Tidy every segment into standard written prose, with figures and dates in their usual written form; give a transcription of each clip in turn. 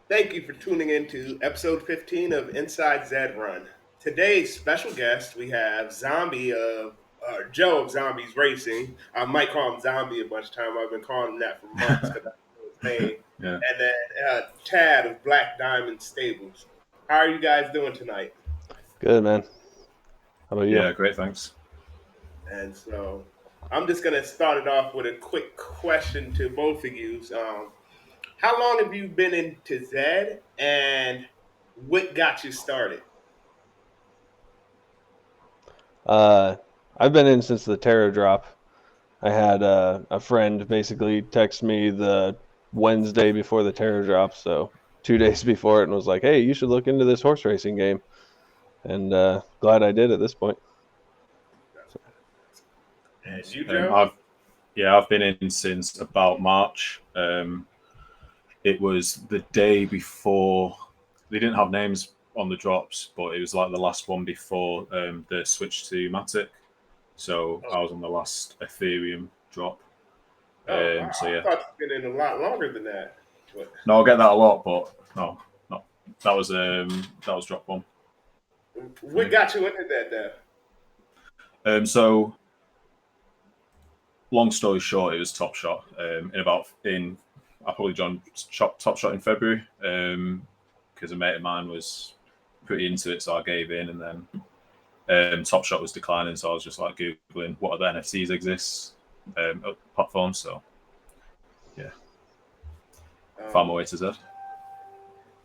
Thank you for tuning in to episode 15 of Inside Zed Run. Today's special guest, we have Joe of Zombies Racing. I might call him Zombie a bunch of time. I've been calling him that for months because I know his name. Yeah, And then Chad of Black Diamond Stables. How are you guys doing tonight? Good, man. How about you? yeah, great, thanks. And so I'm just going to start it off with a quick question to both of you. How long have you been into Zed and what got you started? Uh, I've been in since the Terror drop. I had a friend basically text me the Wednesday before the Terror drop, so 2 days before it, and was like, "Hey, you should look into this horse racing game." And glad I did at this point. And Nice. you, Joe? I've been in since about March. It was the day before they didn't have names on the drops, but it was like the last one before the switch to Matic. So Oh, I was on the last Ethereum drop. oh, wow. So I yeah, thought you've been in a lot longer than that. But no, I get that a lot, but no, no, that was drop one for what me. got you into that, though? So long story short, it was Top Shot. I probably joined Top Shot in February because a mate of mine was pretty into it, so I gave in, and then Top Shot was declining, so I was just like googling what other NFTs exist platforms. So yeah, found Um, my way to Zed.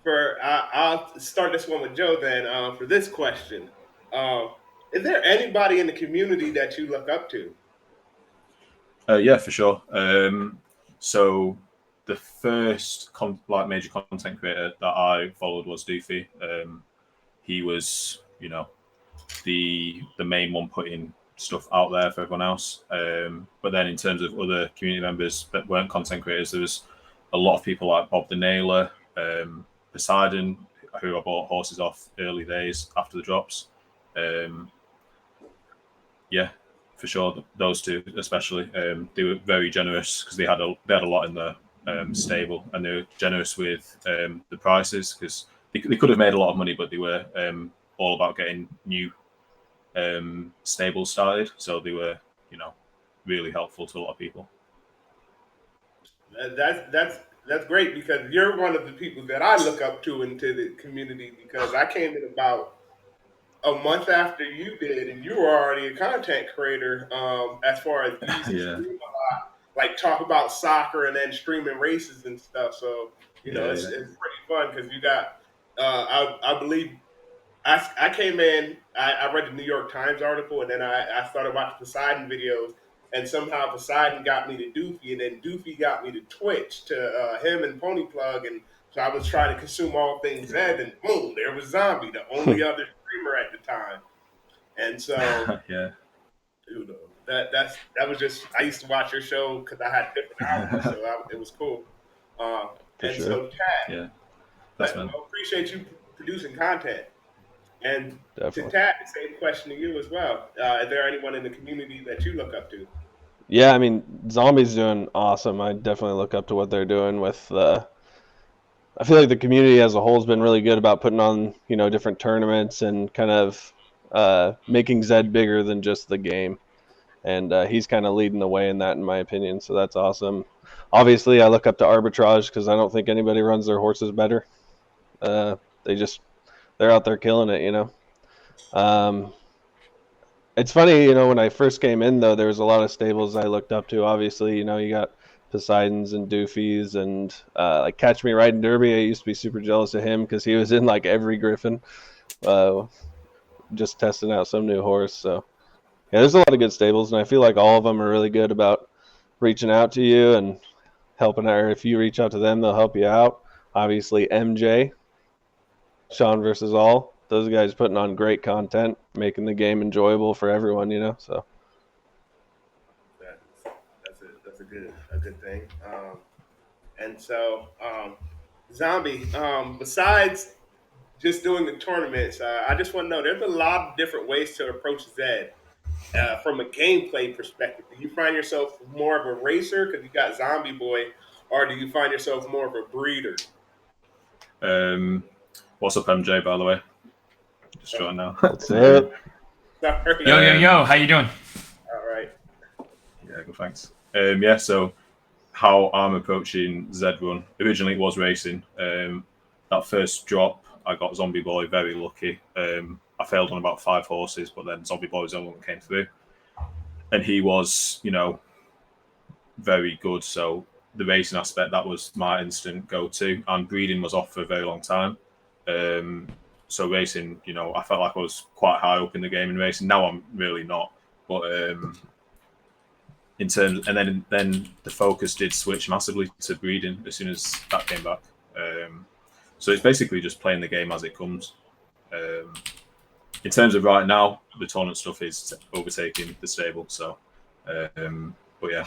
I'll start this one with Joe then. For this question, um, is there anybody in the community that you look up to? Yeah, for sure. So the first major content creator that I followed was Doofy. He was, the main one putting stuff out there for everyone else. But then in terms of other community members that weren't content creators, there was a lot of people like Bob the Nailer, Poseidon, who I bought horses off early days after the drops. Um, yeah, for sure, those two especially. They were very generous because they had a lot in the stable, and they were generous with the prices because they could have made a lot of money, but they were all about getting new stable started. So they were, you know, really helpful to a lot of people. That's great because you're one of the people that I look up to into the community because I came in about a month after you did, and you were already a content creator. As far as you used to Yeah, stream like talk about soccer and then streaming races and stuff. So yeah, it's yeah, pretty fun because you got I believe I came in. I read the New York Times article and then I started watching Poseidon videos. And somehow Poseidon got me to Doofy, and then Doofy got me to Twitch to him and Pony Plug, and so I was trying to consume all things Zed, and boom, there was Zombie, the only other streamer at the time. And so yeah. you know that was just I used to watch your show because I had different hours, so it was cool. For And sure. so Chad, Yeah. That's man. I appreciate you producing content. And to Definitely. Tad, the same question to you as well. Is there anyone in the community that you look up to? Yeah, I mean, Zombies doing awesome. I definitely look up to what they're doing with. I feel like the community as a whole has been really good about putting on, different tournaments and kind of making Zed bigger than just the game. And he's kind of leading the way in that, in my opinion. So that's awesome. Obviously, I look up to Arbitrage because I don't think anybody runs their horses better. Uh, they just they're out there killing it. Um, it's funny, when I first came in though, there was a lot of stables I looked up to. Obviously, you got Poseidons and Doofies and like Catch Me Riding Derby. I used to be super jealous of him because he was in like every Griffin, uh, just testing out some new horse. So yeah, there's a lot of good stables, and I feel like all of them are really good about reaching out to you and helping out. Or if you reach out to them, they'll help you out. Obviously, MJ, Sean versus All, those guys putting on great content, making the game enjoyable for everyone. So That's a good thing. And so Zombie, besides just doing the tournaments, I just want to know there's a lot of different ways to approach Zed. From a gameplay perspective, do you find yourself more of a racer because you got Zombie Boy, or do you find yourself more of a breeder? What's up, MJ? By the way, just joined now. What's up? Sorry. Yo, how you doing? All right. Yeah, good. Thanks. Yeah. So, how I'm approaching Zed Run. Originally, it was racing. That first drop, I got Zombie Boy very lucky. I failed on about 5 horses, but then Zombie Boy was the only one that came through, and he was, very good. So the racing aspect, that was my instant go-to, and breeding was off for a very long time. So racing, I felt like I was quite high up in the game in racing. Now I'm really not, but in terms, and then the focus did switch massively to breeding as soon as that came back. So it's basically just playing the game as it comes. In terms of right now, the tournament stuff is overtaking the stable. So, but yeah.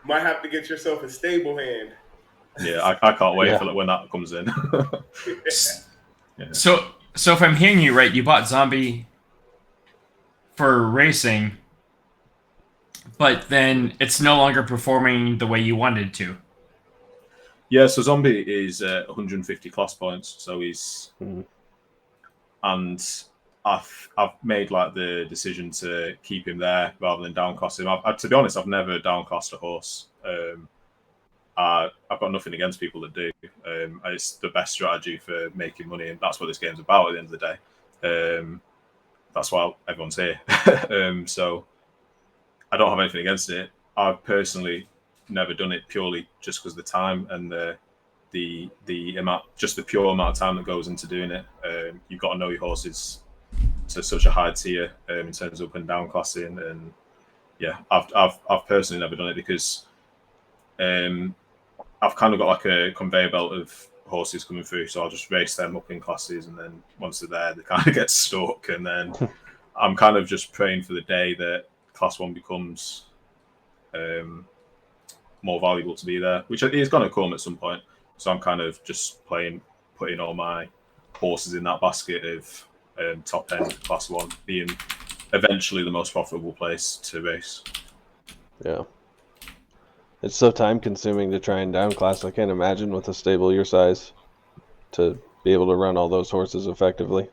Might have to get yourself a stable hand. Yeah, I can't wait for when that comes in. Yeah. So if I'm hearing you right, you bought Zombie for racing, but then it's no longer performing the way you wanted to. Yeah, so Zombie is 150 class points, so he's and I've made like the decision to keep him there rather than downclass him. To be honest, I've never downclassed a horse. I've got nothing against people that do. It's the best strategy for making money, and that's what this game's about at the end of the day. That's why everyone's here. So I don't have anything against it. I've personally never done it purely just because of the time and the amount, just the pure amount of time that goes into doing it. You've got to know your horses to such a high tier in terms of up and down classing, and yeah, I've personally never done it because I've kind of got like a conveyor belt of horses coming through, so I'll just race them up in classes, and then once they're there, they kind of get stuck, and then I'm kind of just praying for the day that Class 1 becomes more valuable to be there, which is going to come at some point. So I'm kind of just putting all my horses in that basket of top 10 Class 1 being eventually the most profitable place to race. Yeah. It's so time consuming to try and downclass. I can't imagine with a stable your size to be able to run all those horses effectively.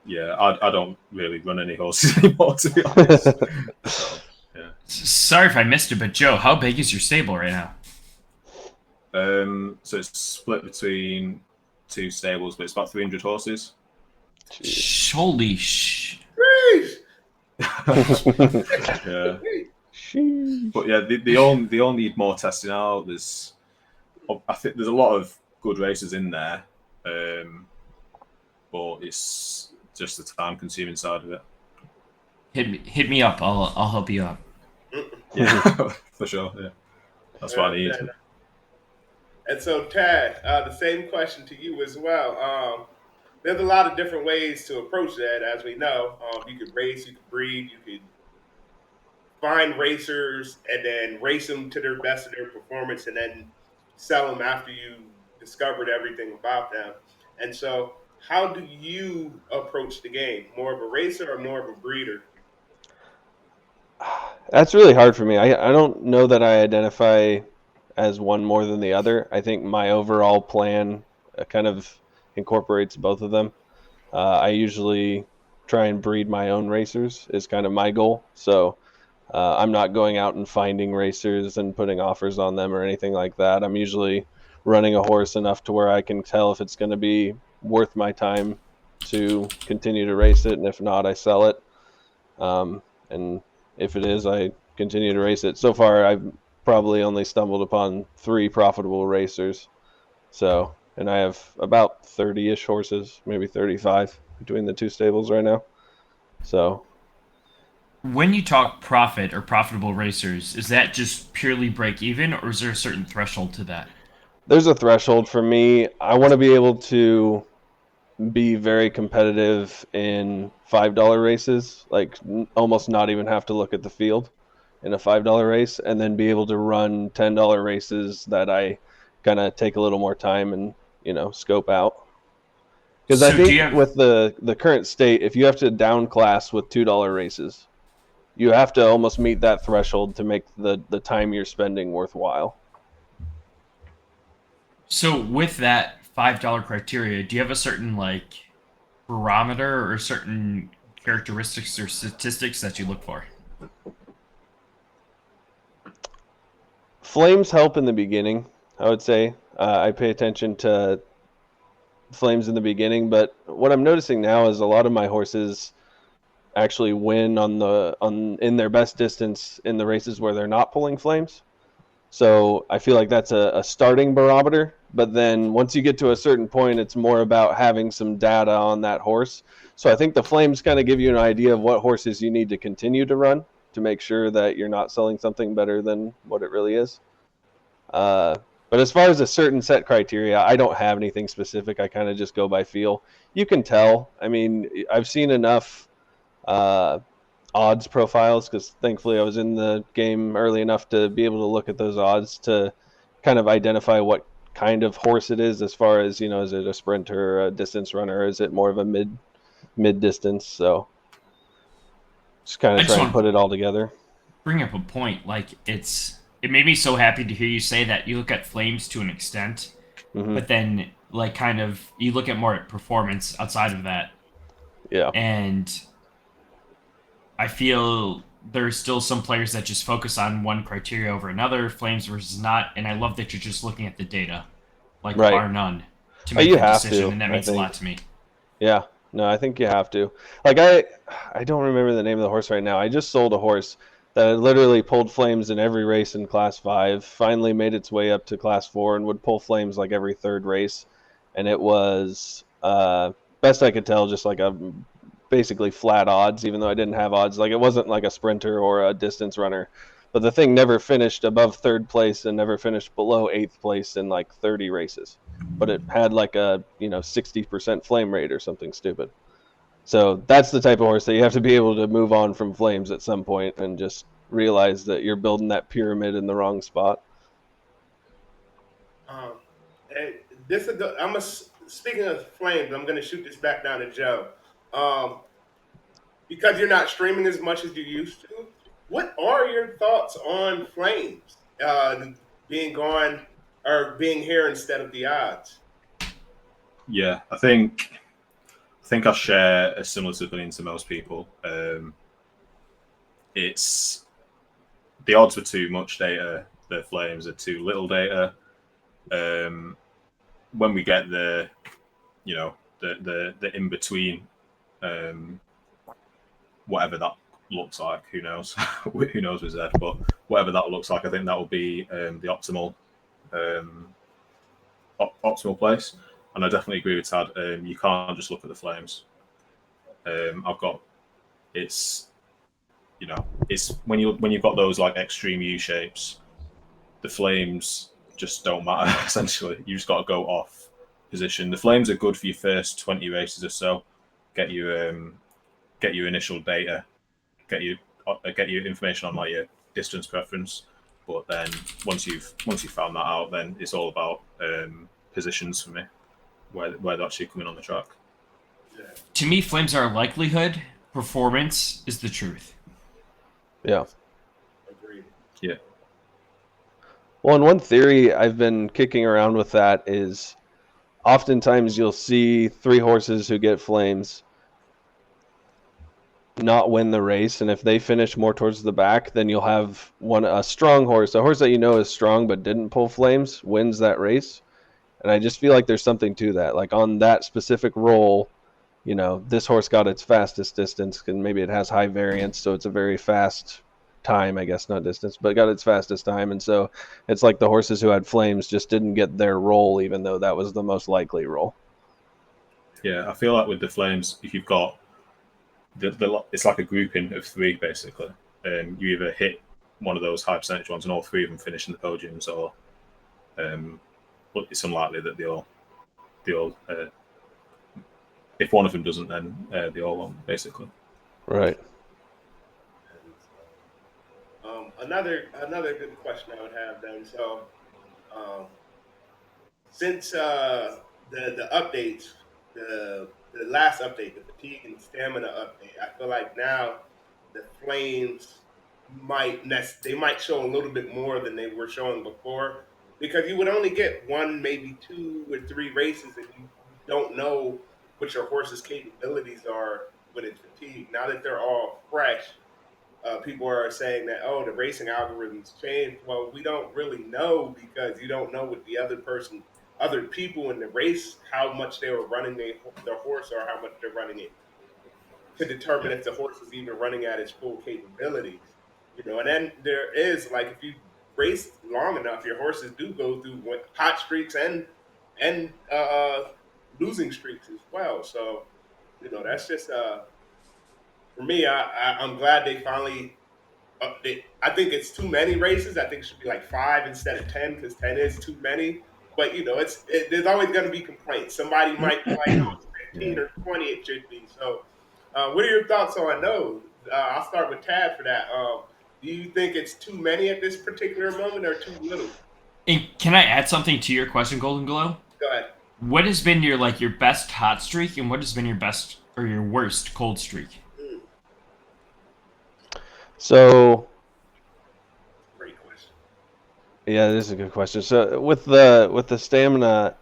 Yeah, I don't really run any horses anymore, to be honest. Yeah. Sorry if I missed it, but Joe, how big is your stable right now? So it's split between 2 stables, but it's about 300 horses. Holy sh! Yeah. But yeah, they all need more testing out. I think there's a lot of good races in there, but it's just the time-consuming side of it. Hit me up. I'll help you out. Yeah, for sure. Yeah, that's what I need. And so, Tad, the same question to you as well. There's a lot of different ways to approach that, as we know. You could race, you could breed, you could find racers and then race them to their best of their performance and then sell them after you discovered everything about them. And so, how do you approach the game? More of a racer or more of a breeder? That's really hard for me. I don't know that I identify as one more than the other. I think my overall plan kind of incorporates both of them. I usually try and breed my own racers is kind of my goal. So I'm not going out and finding racers and putting offers on them or anything like that. I'm usually running a horse enough to where I can tell if it's going to be worth my time to continue to race it, and if not, I sell it. And if it is, I continue to race it. So far, I've probably only stumbled upon 3 profitable racers. So, and I have about 30-ish horses, maybe 35 between the 2 stables right now. So, when you talk profit or profitable racers, is that just purely break even, or is there a certain threshold to that? There's a threshold for me. I want to be able to be very competitive in $5 races, like almost not even have to look at the field in a $5 race, and then be able to run $10 races that I kind of take a little more time and, scope out. Because I think with the current state, if you have to down class with $2 races, you have to almost meet that threshold to make the time you're spending worthwhile. So with that $5 criteria, do you have a certain like barometer or certain characteristics or statistics that you look for? Flames help in the beginning, I would say. I pay attention to flames in the beginning, but what I'm noticing now is a lot of my horses actually win in their best distance in the races where they're not pulling flames. So I feel like that's a starting barometer. But then once you get to a certain point, it's more about having some data on that horse. So I think the flames kind of give you an idea of what horses you need to continue to run to make sure that you're not selling something better than what it really is. But as far as a certain set criteria, I don't have anything specific. I kind of just go by feel. You can tell. I mean, I've seen enough uh, odds profiles because thankfully I was in the game early enough to be able to look at those odds to kind of identify what kind of horse it is as far as, is it a sprinter, a distance runner, or is it more of a mid distance? So just kind I of just try and want put to it all together. bring up a point. Like it made me so happy to hear you say that you look at flames to an extent, Hmm. but then like kind of you look at more at performance outside of that. Yeah. And I feel there's still some players that just focus on one criteria over another, flames versus not, and I love that you're just looking at the data, like Right. bar none, to Oh, make you the have decision, to, and that I means a lot think. to me. Yeah, no, I think you have to. Like I don't remember the name of the horse right now. I just sold a horse that had literally pulled flames in every race in Class 5, finally made its way up to Class 4 and would pull flames like every third race. And it was, best I could tell, just like a basically flat odds, even though I didn't have odds. Like it wasn't like a sprinter or a distance runner. But the thing never finished above third place and never finished below eighth place in like 30 races. But it had like a 60% flame rate or something stupid. So that's the type of horse that you have to be able to move on from flames at some point and just realize that you're building that pyramid in the wrong spot. Um, and this is speaking of flames. I'm going to shoot this back down to Joe. Um, because you're not streaming as much as you used to. What are your thoughts on flames being gone or being here instead of the odds? Yeah, I think I share a similar opinion to most people. It's the odds were too much data. The flames are too little data. When we get the in between, um, whatever that looks like, who knows? Who knows with Zed? But whatever that looks like, I think that will be the um, optimal place. And I definitely agree with Tad. You can't just look at the flames. I've got it's it's when you've got those like extreme U shapes, the flames just don't matter. Essentially, you just got to go off position. The flames are good for your first 20 races or so. Get you get your initial data, get you information on like your distance preference. But then once you've found that out, then it's all about positions for me, where they're actually coming on the track. To me, flames are a likelihood. Performance is the truth. Yeah. Agreed. Yeah. Well, and one theory I've been kicking around with that is oftentimes you'll see three horses who get flames not win the race, and if they finish more towards the back, then you'll have a strong horse, a horse that you know is strong but didn't pull flames, wins that race. And I just feel like there's something to that. Like on that specific roll, this horse got its fastest distance, and maybe it has high variance, so it's a very fast time, I guess, not distance, but got its fastest time. And so it's like the horses who had flames just didn't get their roll, even though that was the most likely roll. Yeah, I feel like with the flames, if you've got it's like a grouping of three basically. You either hit one of those high percentage ones, and all three of them finish in the podiums, or it's unlikely that they all if one of them doesn't, then they all won basically. Right. Another good question I would have then. So, since the updates, the last update, the fatigue and stamina update, I feel like now the flames they might show a little bit more than they were showing before. because you would only get one, maybe 2 or 3 races, and you don't know what your horse's capabilities are when it's fatigued. Now that they're all fresh, people are saying that, oh, the racing algorithms changed. Well, we don't really know because you don't know what the other people in the race, how much they were running their horse or how much they're running it, to determine Yeah. if the horse is even running at its full capabilities. And then there is, like, if you race long enough, your horses do go through hot streaks and losing streaks as well. So that's just for me. I'm glad they finally. I think it's too many races. I think it should be like 5 instead of 10 because 10 is too many. But there's always going to be complaints. Somebody might be like, "Oh, it's 15 Yeah. or 20. It should be." So, what are your thoughts on those? I'll start with Tad for that. Do you think it's too many at this particular moment or too little? And can I add something to your question, Golden Glow? Go ahead. What has been your best hot streak, and what has been your best or your worst cold streak? So, Great question. yeah, this is a good question. So with the stamina,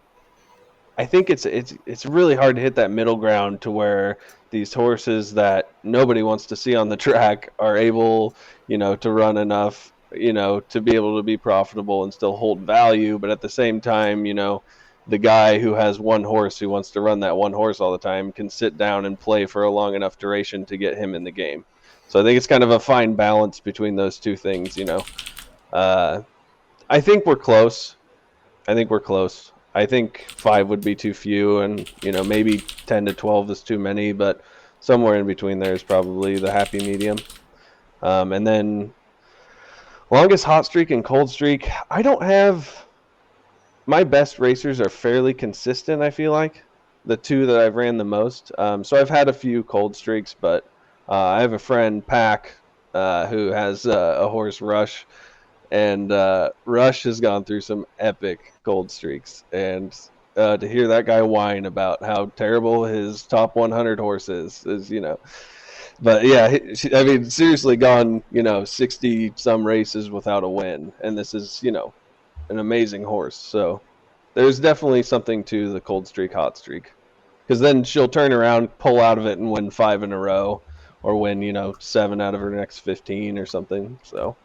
I think it's really hard to hit that middle ground to where these horses that nobody wants to see on the track are able, to run enough, to be able to be profitable and still hold value, but at the same time, the guy who has one horse who wants to run that one horse all the time can sit down and play for a long enough duration to get him in the game. So I think it's kind of a fine balance between those two things, I think we're close. I think 5 would be too few, and maybe 10 to 12 is too many, but somewhere in between there is probably the happy medium. And then longest hot streak and cold streak. I don't have my best racers are fairly consistent. I feel like the two that I've ran the most. So I've had a few cold streaks, but I have a friend Pack who has a horse Rush. And Rush has gone through some epic cold streaks, and to hear that guy whine about how terrible his top 100 horse is, But yeah, I mean, seriously, gone 60 some races without a win, and this is an amazing horse. So there's definitely something to the cold streak, hot streak, because then she'll turn around, pull out of it, and win 5 in a row, or win 7 out of her next 15 or something. So.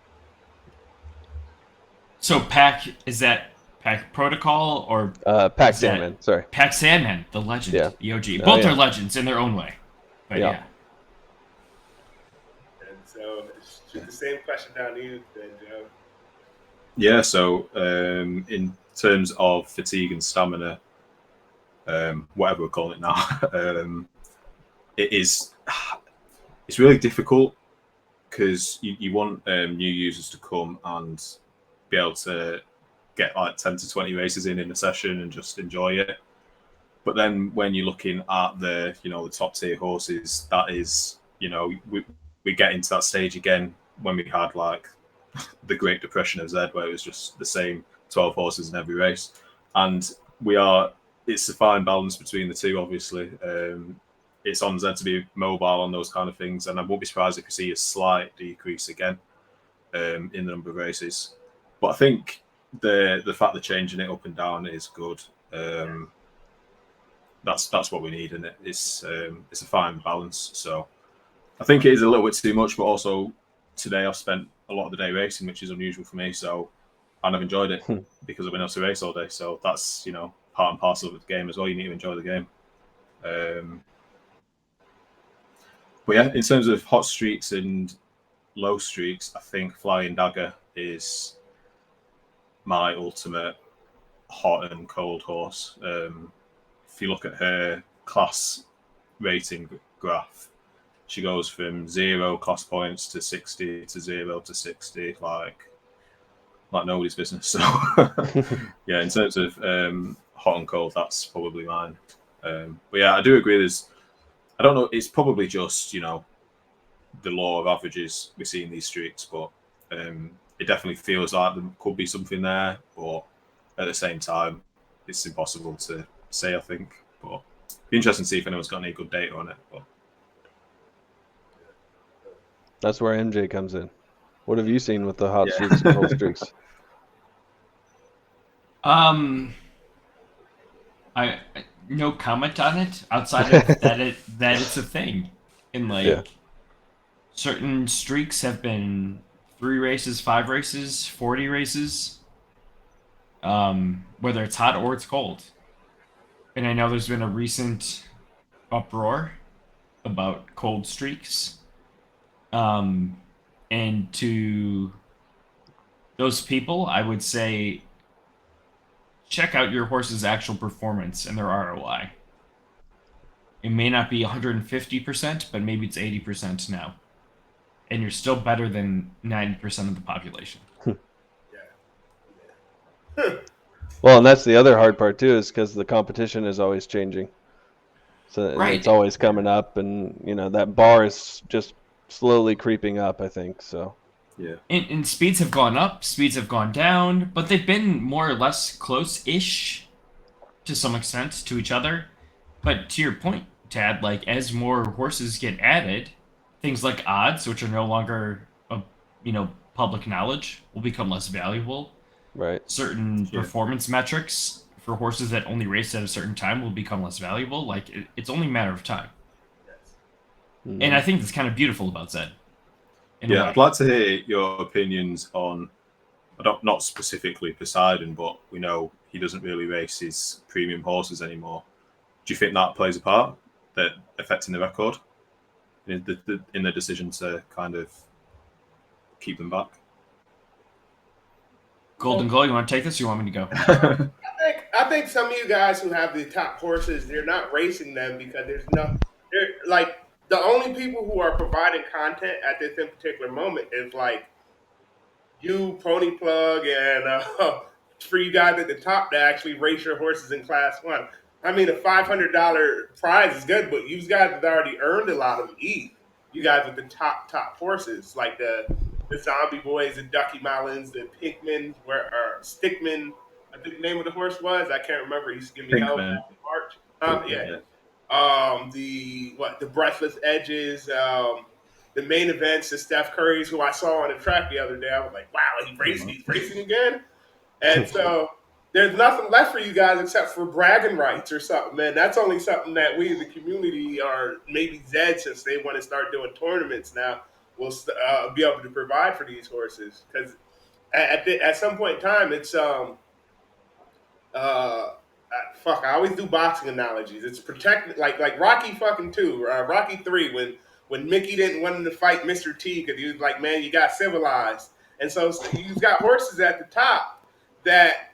So Pack, is that Pack Protocol or Pack is that Sandman, sorry. Pack Sandman, the legend, Yeah. the OG. Oh, Both yeah. are legends in their own way. But Yeah. yeah. And so, shoot the same question down to you, then, Joe. Yeah, so in terms of fatigue and stamina, whatever we're calling it now, it's really difficult because you want new users to come and be able to get like 10 to 20 races in a session and just enjoy it. But then when you're looking at the the top tier horses, that is we get into that stage again when we had like the Great Depression of Zed, where it was just the same 12 horses in every race, and it's a fine balance between the two. Obviously, it's on Zed to be mobile on those kind of things, and I won't be surprised if we see a slight decrease again in the number of races. But I think the fact that changing it up and down is good. That's what we need, and it's a fine balance. So I think it is a little bit too much, but also today I've spent a lot of the day racing, which is unusual for me. So and I've enjoyed it because I've been able to race all day. So that's part and parcel of the game as well. You need to enjoy the game. But yeah, in terms of hot streaks and low streaks, I think Flying Dagger is my ultimate hot and cold horse. If you look at her class rating graph, she goes from 0 class points to 60 to 0 to 60, like nobody's business. So yeah, in terms of hot and cold, that's probably mine. But yeah, I do agree. I don't know. It's probably just the law of averages we see in these streaks, but it definitely feels like there could be something there. But at the same time, it's impossible to say, I think. But it'd be interesting to see if anyone's got any good data on it. But that's where MJ comes in. What have you seen with the hot streaks and cold streaks? I no comment on it outside of that it's a thing, and Yeah. certain streaks have been 3 races, 5 races, 40 races, whether it's hot or it's cold. And I know there's been a recent uproar about cold streaks. Um, and to those people, I would say check out your horse's actual performance and their ROI. It may not be 150%, but maybe it's 80% now. And you're still better than 90% of the population. Well, and that's the other hard part too, is because the competition is always changing. So and Right. it's always coming up, and that bar is just slowly creeping up, I think. So Yeah. And speeds have gone up, speeds have gone down, but they've been more or less close-ish to some extent to each other. But to your point, Tad, as more horses get added, things like odds, which are no longer public knowledge, will become less valuable. right. Certain Yeah. performance metrics for horses that only race at a certain time will become less valuable. It's only a matter of time. Mhm. And I think that's kind of beautiful about Zed. Yeah, I'd like to hear your opinions on, not specifically Poseidon, but we know he doesn't really race his premium horses anymore. Do you think that plays a part that affecting the record in the decision to kind of keep them back? Golden Glow, you want to take this or you want me to go? I think some of you guys who have the top horses, they're not racing them because they're like the only people who are providing content at this in particular moment is like you, Pony Plug, and for you guys at the top to actually race your horses in Class 1. I mean, a $500 prize is good, but you guys have already earned a lot of ETH. You guys with the top horses, like the Zombie Boys, the Ducky Mountains, the Pinkman, or Stickman, I think the name of the horse was. I can't remember. He used to give me hell Pinkman. back in March. Yeah. The Breathless Edges, the main events, the Steph Curry's, who I saw on the track the other day. I was like, wow, he's racing again. And so there's nothing left for you guys except for bragging rights or something, man. That's only something that we, the community, or maybe Zed, since they want to start doing tournaments now, will be able to provide for these horses. Because at some point in time, it's I always do boxing analogies. It's protect like Rocky fucking 2, Rocky 3 when Mickey didn't want him to fight Mr. T because he was like, man, you got civilized. And so you've got horses at the top that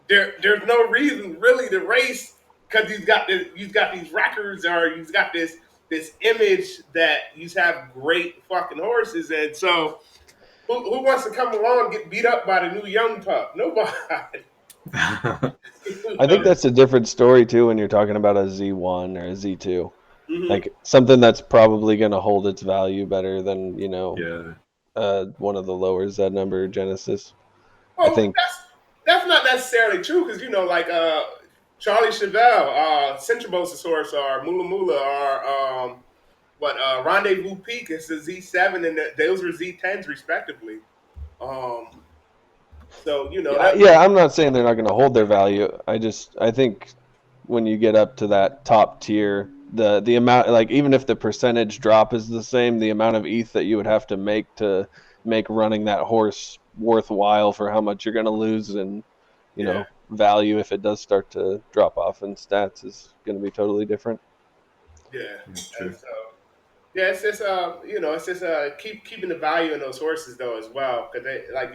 there's no reason really to race because you've got these records or you've got this image that you have great fucking horses. And so who wants to come along and get beat up by the new young pup? Nobody. I think that's a different story too when you're talking about a Z1 or a Z2. Mhm. Like something that's probably going to hold its value better than Yeah. one of the lower Z number Genesis. Well, I think that's not necessarily true because like Charlie Chevelle, Centrobosa's horse, or Mula Mula, or Rendezvous Peak is the Z7, and those are Z10s respectively. So yeah, I'm not saying they're not going to hold their value. I think when you get up to that top tier, the amount, like even if the percentage drop is the same, the amount of ETH that you would have to make running that horse worthwhile for how much you're going to lose and value if it does start to drop off in stats is going to be totally different. Yeah, True. and so yeah, it's just keeping the value in those horses though as well because they like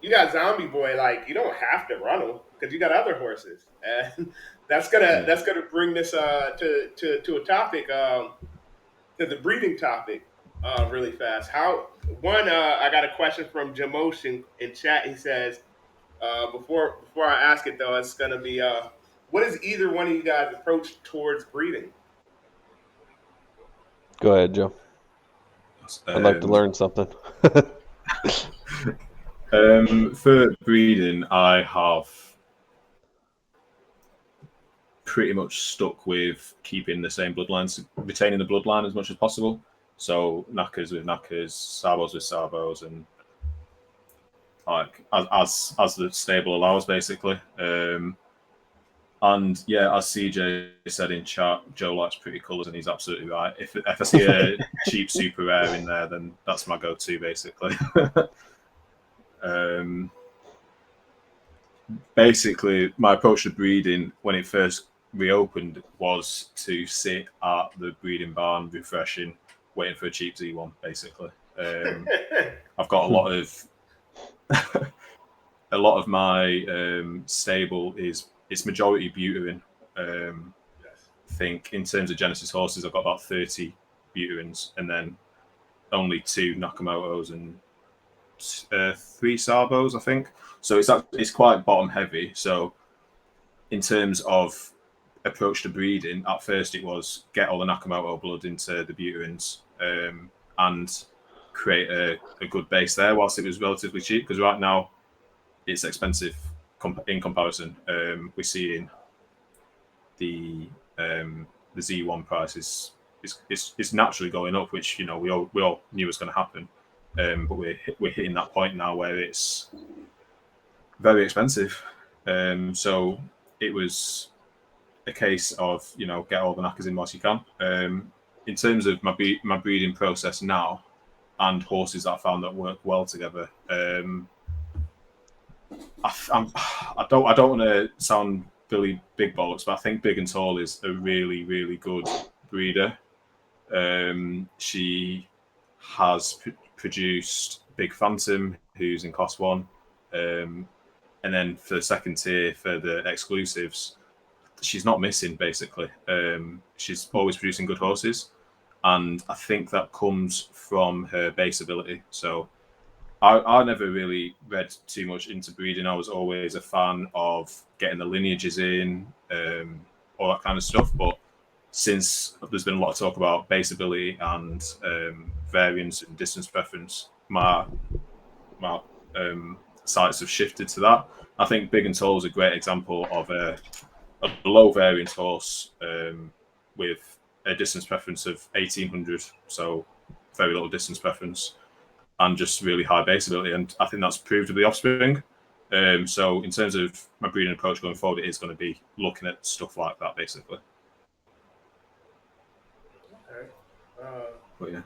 you got Zombie Boy, like you don't have to run him because you got other horses, and that's gonna bring this to a topic to the breeding topic really fast. I got a question from Jamosh in chat. He says before I ask it though, it's gonna be what is either one of you guys' approach towards breeding? Go ahead, Joe. I'd like to learn something. For breeding, I have pretty much stuck with keeping the same bloodlines, retaining the bloodline as much as possible. So knackers with knackers, sabos with sabos, and like as the stable allows, basically. And yeah, as CJ said in chat, Joe likes pretty colours, and he's absolutely right. If I see a cheap super rare in there, then that's my go-to, basically. Basically, my approach to breeding when it first reopened was to sit at the breeding barn, refreshing, waiting for a cheap Z1. Basically, I've got a lot of my stable is it's majority Buterin. I think in terms of Genesis horses, I've got about 30 Buterins, and then only 2 Nakamotos and 3 Sabos, I think. So it's quite bottom heavy. So in terms of approach to breeding, at first it was get all the Nakamoto blood into the Buterins and create a good base there whilst it was relatively cheap, because right now it's expensive in comparison. We're seeing the Z1 price is naturally going up, which we all knew was going to happen. But we're hitting that point now where it's very expensive. So it was a case of get all the knackers in whilst you can. In terms of my breeding process now and horses that I found that work well together, I don't want to sound Billy Big Bollocks, but I think Big and Tall is a really, really good breeder. She has produced Big Phantom, who's in Class 1. And then for the second tier, for the exclusives, she's not missing, basically. She's always producing good horses. And I think that comes from her base ability. So I never really read too much into breeding. I was always a fan of getting the lineages in, all that kind of stuff. But since there's been a lot of talk about base ability and variance and distance preference, my sights have shifted to that. I think Big and Tall is a great example of a low variance horse with a distance preference of 1800, so very little distance preference, and just really high base ability. And I think that's proved with the offspring. So in terms of my breeding approach going forward, it is going to be looking at stuff like that, basically. Okay. But yeah.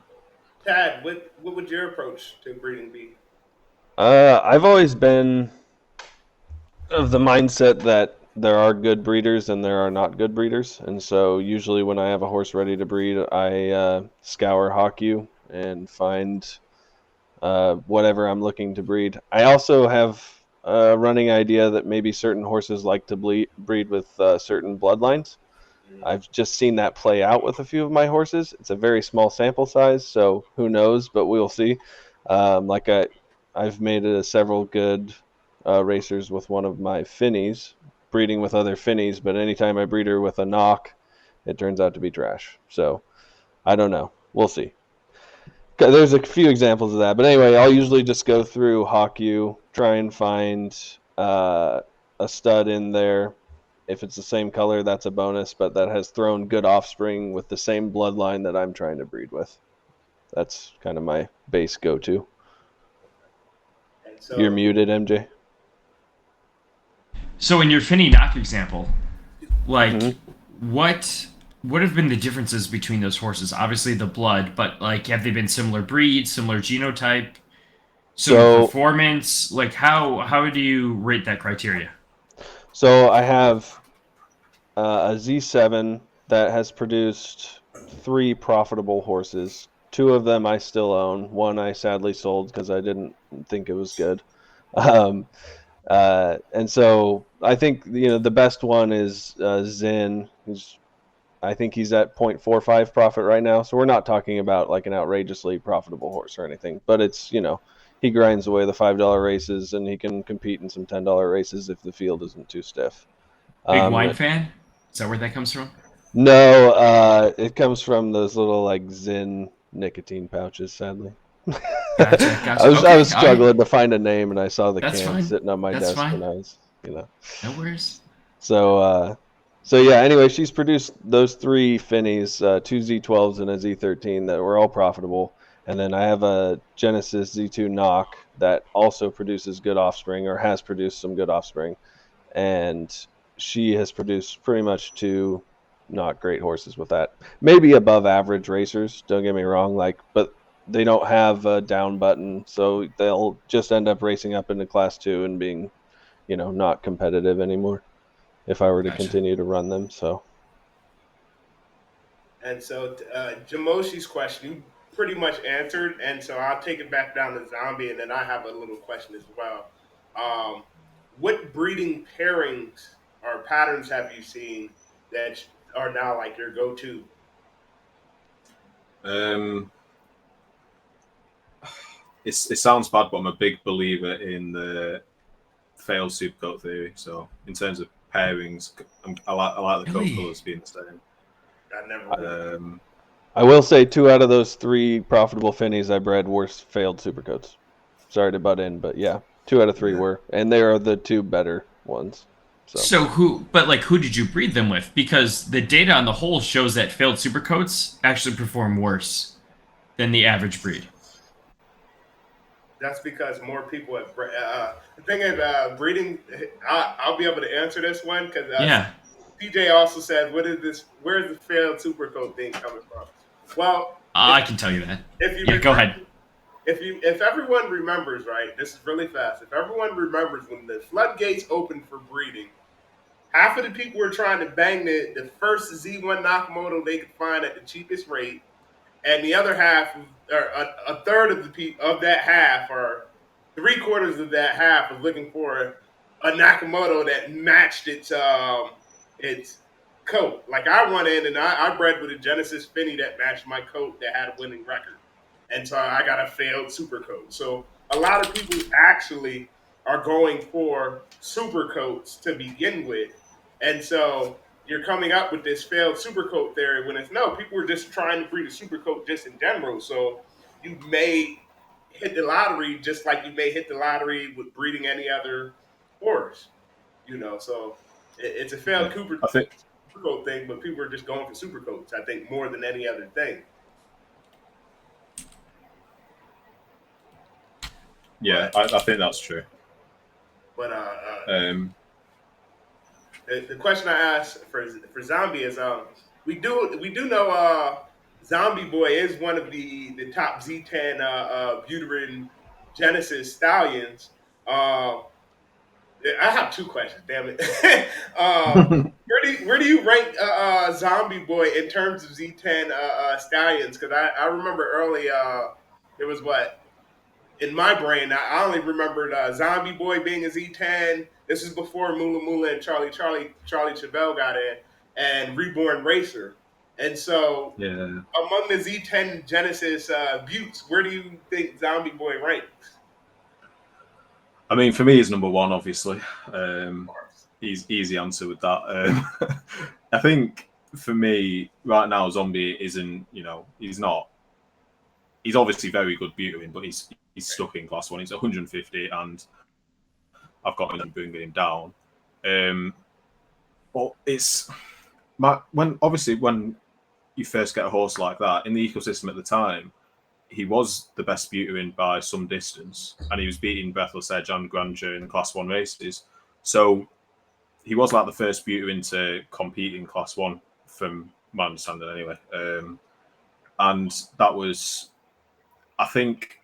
Tad, what would your approach to breeding be? I've always been of the mindset that there are good breeders and there are not good breeders, and so usually when I have a horse ready to breed, I scour HawkU and find whatever I'm looking to breed. I also have a running idea that maybe certain horses like to breed with certain bloodlines. I've just seen that play out with a few of my horses. It's a very small sample size, so who knows, but we'll see. I've made several good racers with one of my Finnies, breeding with other Finnies, but anytime I breed her with a knock, it turns out to be trash. So I don't know. We'll see. There's a few examples of that. But anyway, I'll usually just go through HawkU, try and find a stud in there. If it's the same color, that's a bonus, but that has thrown good offspring with the same bloodline that I'm trying to breed with. That's kind of my base go-to. So, you're muted, MJ. So in your Finny knock example, what have been the differences between those horses? Obviously the blood, but have they been similar breed, similar genotype, similar performance? How do you rate that criteria? So I have a Z7 that has produced 3 profitable horses. 2 of them I still own. 1 I sadly sold because I didn't think it was good. And so I think the best one is Zen. I think he's at 0.45 profit right now. So we're not talking about an outrageously profitable horse or anything, but it's he grinds away the $5 races and he can compete in some $10 races if the field isn't too stiff. Big wine fan? Is that where that comes from? No, it comes from those little Zyn nicotine pouches, sadly. Gotcha. I was struggling to find a name, and I saw the can sitting on my desk, fine. and I was, No worries. So yeah. Anyway, she's produced those 3 Finnies, 2 Z12s and a Z13 that were all profitable. And then I have a Genesis Z2 knock that also produces good offspring, or has produced some good offspring. And she has produced pretty much two not great horses with that. Maybe above average racers, don't get me wrong, but they don't have a down button, so they'll just end up racing up into class 2 and being, not competitive anymore if I were to Gotcha. continue to run them. So And so Jamoshi's question, you pretty much answered, and so I'll take it back down to Zombie, and then I have a little question as well. Um, what breeding pairings or patterns have you seen that are now like your go-to? It sounds bad, but I'm a big believer in the failed supercoat theory. So in terms of pairings, I like the coat Really? colours being the same. I never. I will say 2 out of those 3 profitable Finnies I bred were failed supercoats. Sorry to butt in, but yeah, 2 out of 3 were, and they are the 2 better ones. So who did you breed them with? Because the data on the whole shows that failed supercoats actually perform worse than the average breed. That's because more people have. The thing is, breeding. I'll be able to answer this one because Yeah. PJ also said, "What is this? Where's the failed supercoat thing coming from?" Well, I can tell you that. if you Yeah, go ahead. if everyone remembers, right, this is really fast. If everyone remembers when the floodgates opened for breeding, half of the people were trying to bang the first Z1 Nakamoto they could find at the cheapest rate, and the other half, or a third of of that half, or 3/4 of that half, was looking for a Nakamoto that matched its coat. Like I went in and I bred with a Genesis Finney that matched my coat that had a winning record, and so I got a failed super coat. So a lot of people actually are going for super coats to begin with, and so you're coming up with this failed supercoat theory when it's no, people were just trying to breed a supercoat just in general. So you may hit the lottery just like you may hit the lottery with breeding any other horse, So it's a failed I think supercoat thing, but people are just going for supercoats, I think, more than any other thing. Yeah, I think that's true. But Um, the question I asked for Zombie is we do know Zombie Boy is one of the top Z10 Buterin Genesis stallions. I have 2 questions. Damn it. Where do you rank Zombie Boy in terms of Z10 stallions? Because I remember early there was what in my brain, I only remembered Zombie Boy being a Z10. This is before Mula Mula and Charlie Chevelle got in, and Reborn Racer. And so, yeah, among the Z10 Genesis buttes, where do you think Zombie Boy ranks? I mean, for me, he's number 1, obviously. Easy answer with that. I think for me, right now, Zombie isn't, he's not. He's obviously very good Buterin, but he's stuck in class 1. He's 150, and I've got him bringing him down. But it's when you first get a horse like that in the ecosystem at the time, he was the best Buterin by some distance, and he was beating Breathless Edge and Grandeur in Class 1 races. So he was like the first Buterin to compete in Class 1, from my understanding anyway. And that was, I think,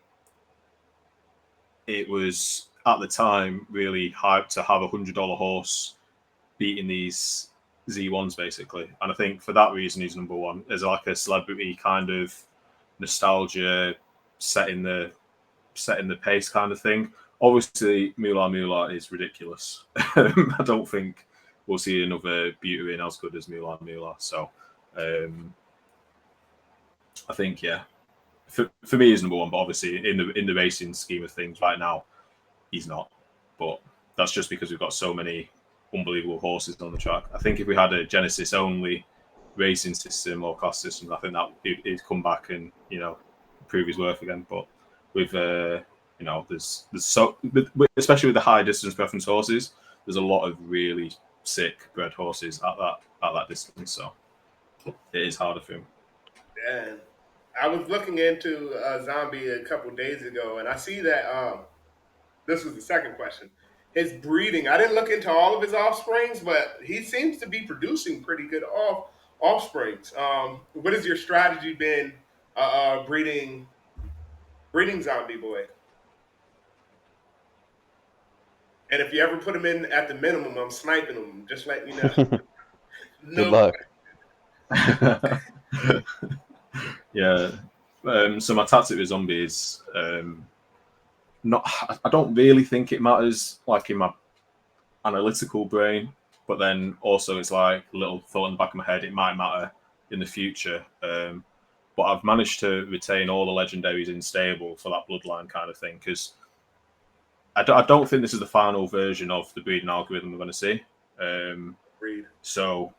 it was at the time really hyped to have $100 horse beating these Z1s basically, and I think for that reason he's number 1 as like a celebrity kind of nostalgia, setting the pace kind of thing. Obviously, Mula Mula is ridiculous. I don't think we'll see another Buterin as good as Mula Mula. So I think for me he's number 1, but obviously in the racing scheme of things right now he's not. But that's just because we've got so many unbelievable horses on the track. I think if we had a Genesis only racing system or class system, I think that he'd come back and prove his worth again. But with there's so, especially with the high distance preference horses, there's a lot of really sick bred horses at that distance. So it is harder for him. And I was looking into Zombie a couple days ago, and I see that this was the second question. His breeding. I didn't look into all of his offsprings, but he seems to be producing pretty good offsprings. What has your strategy been breeding Zombie Boy? And if you ever put him in at the minimum, I'm sniping him. Just letting you know. Good No. luck. Yeah. So my tactic with Zombie is not. I don't really think it matters, like in my analytical brain, but then also it's like a little thought in the back of my head. It might matter in the future. But I've managed to retain all the legendaries in stable for that bloodline kind of thing, because I don't think this is the final version of the breeding algorithm we're going to see. So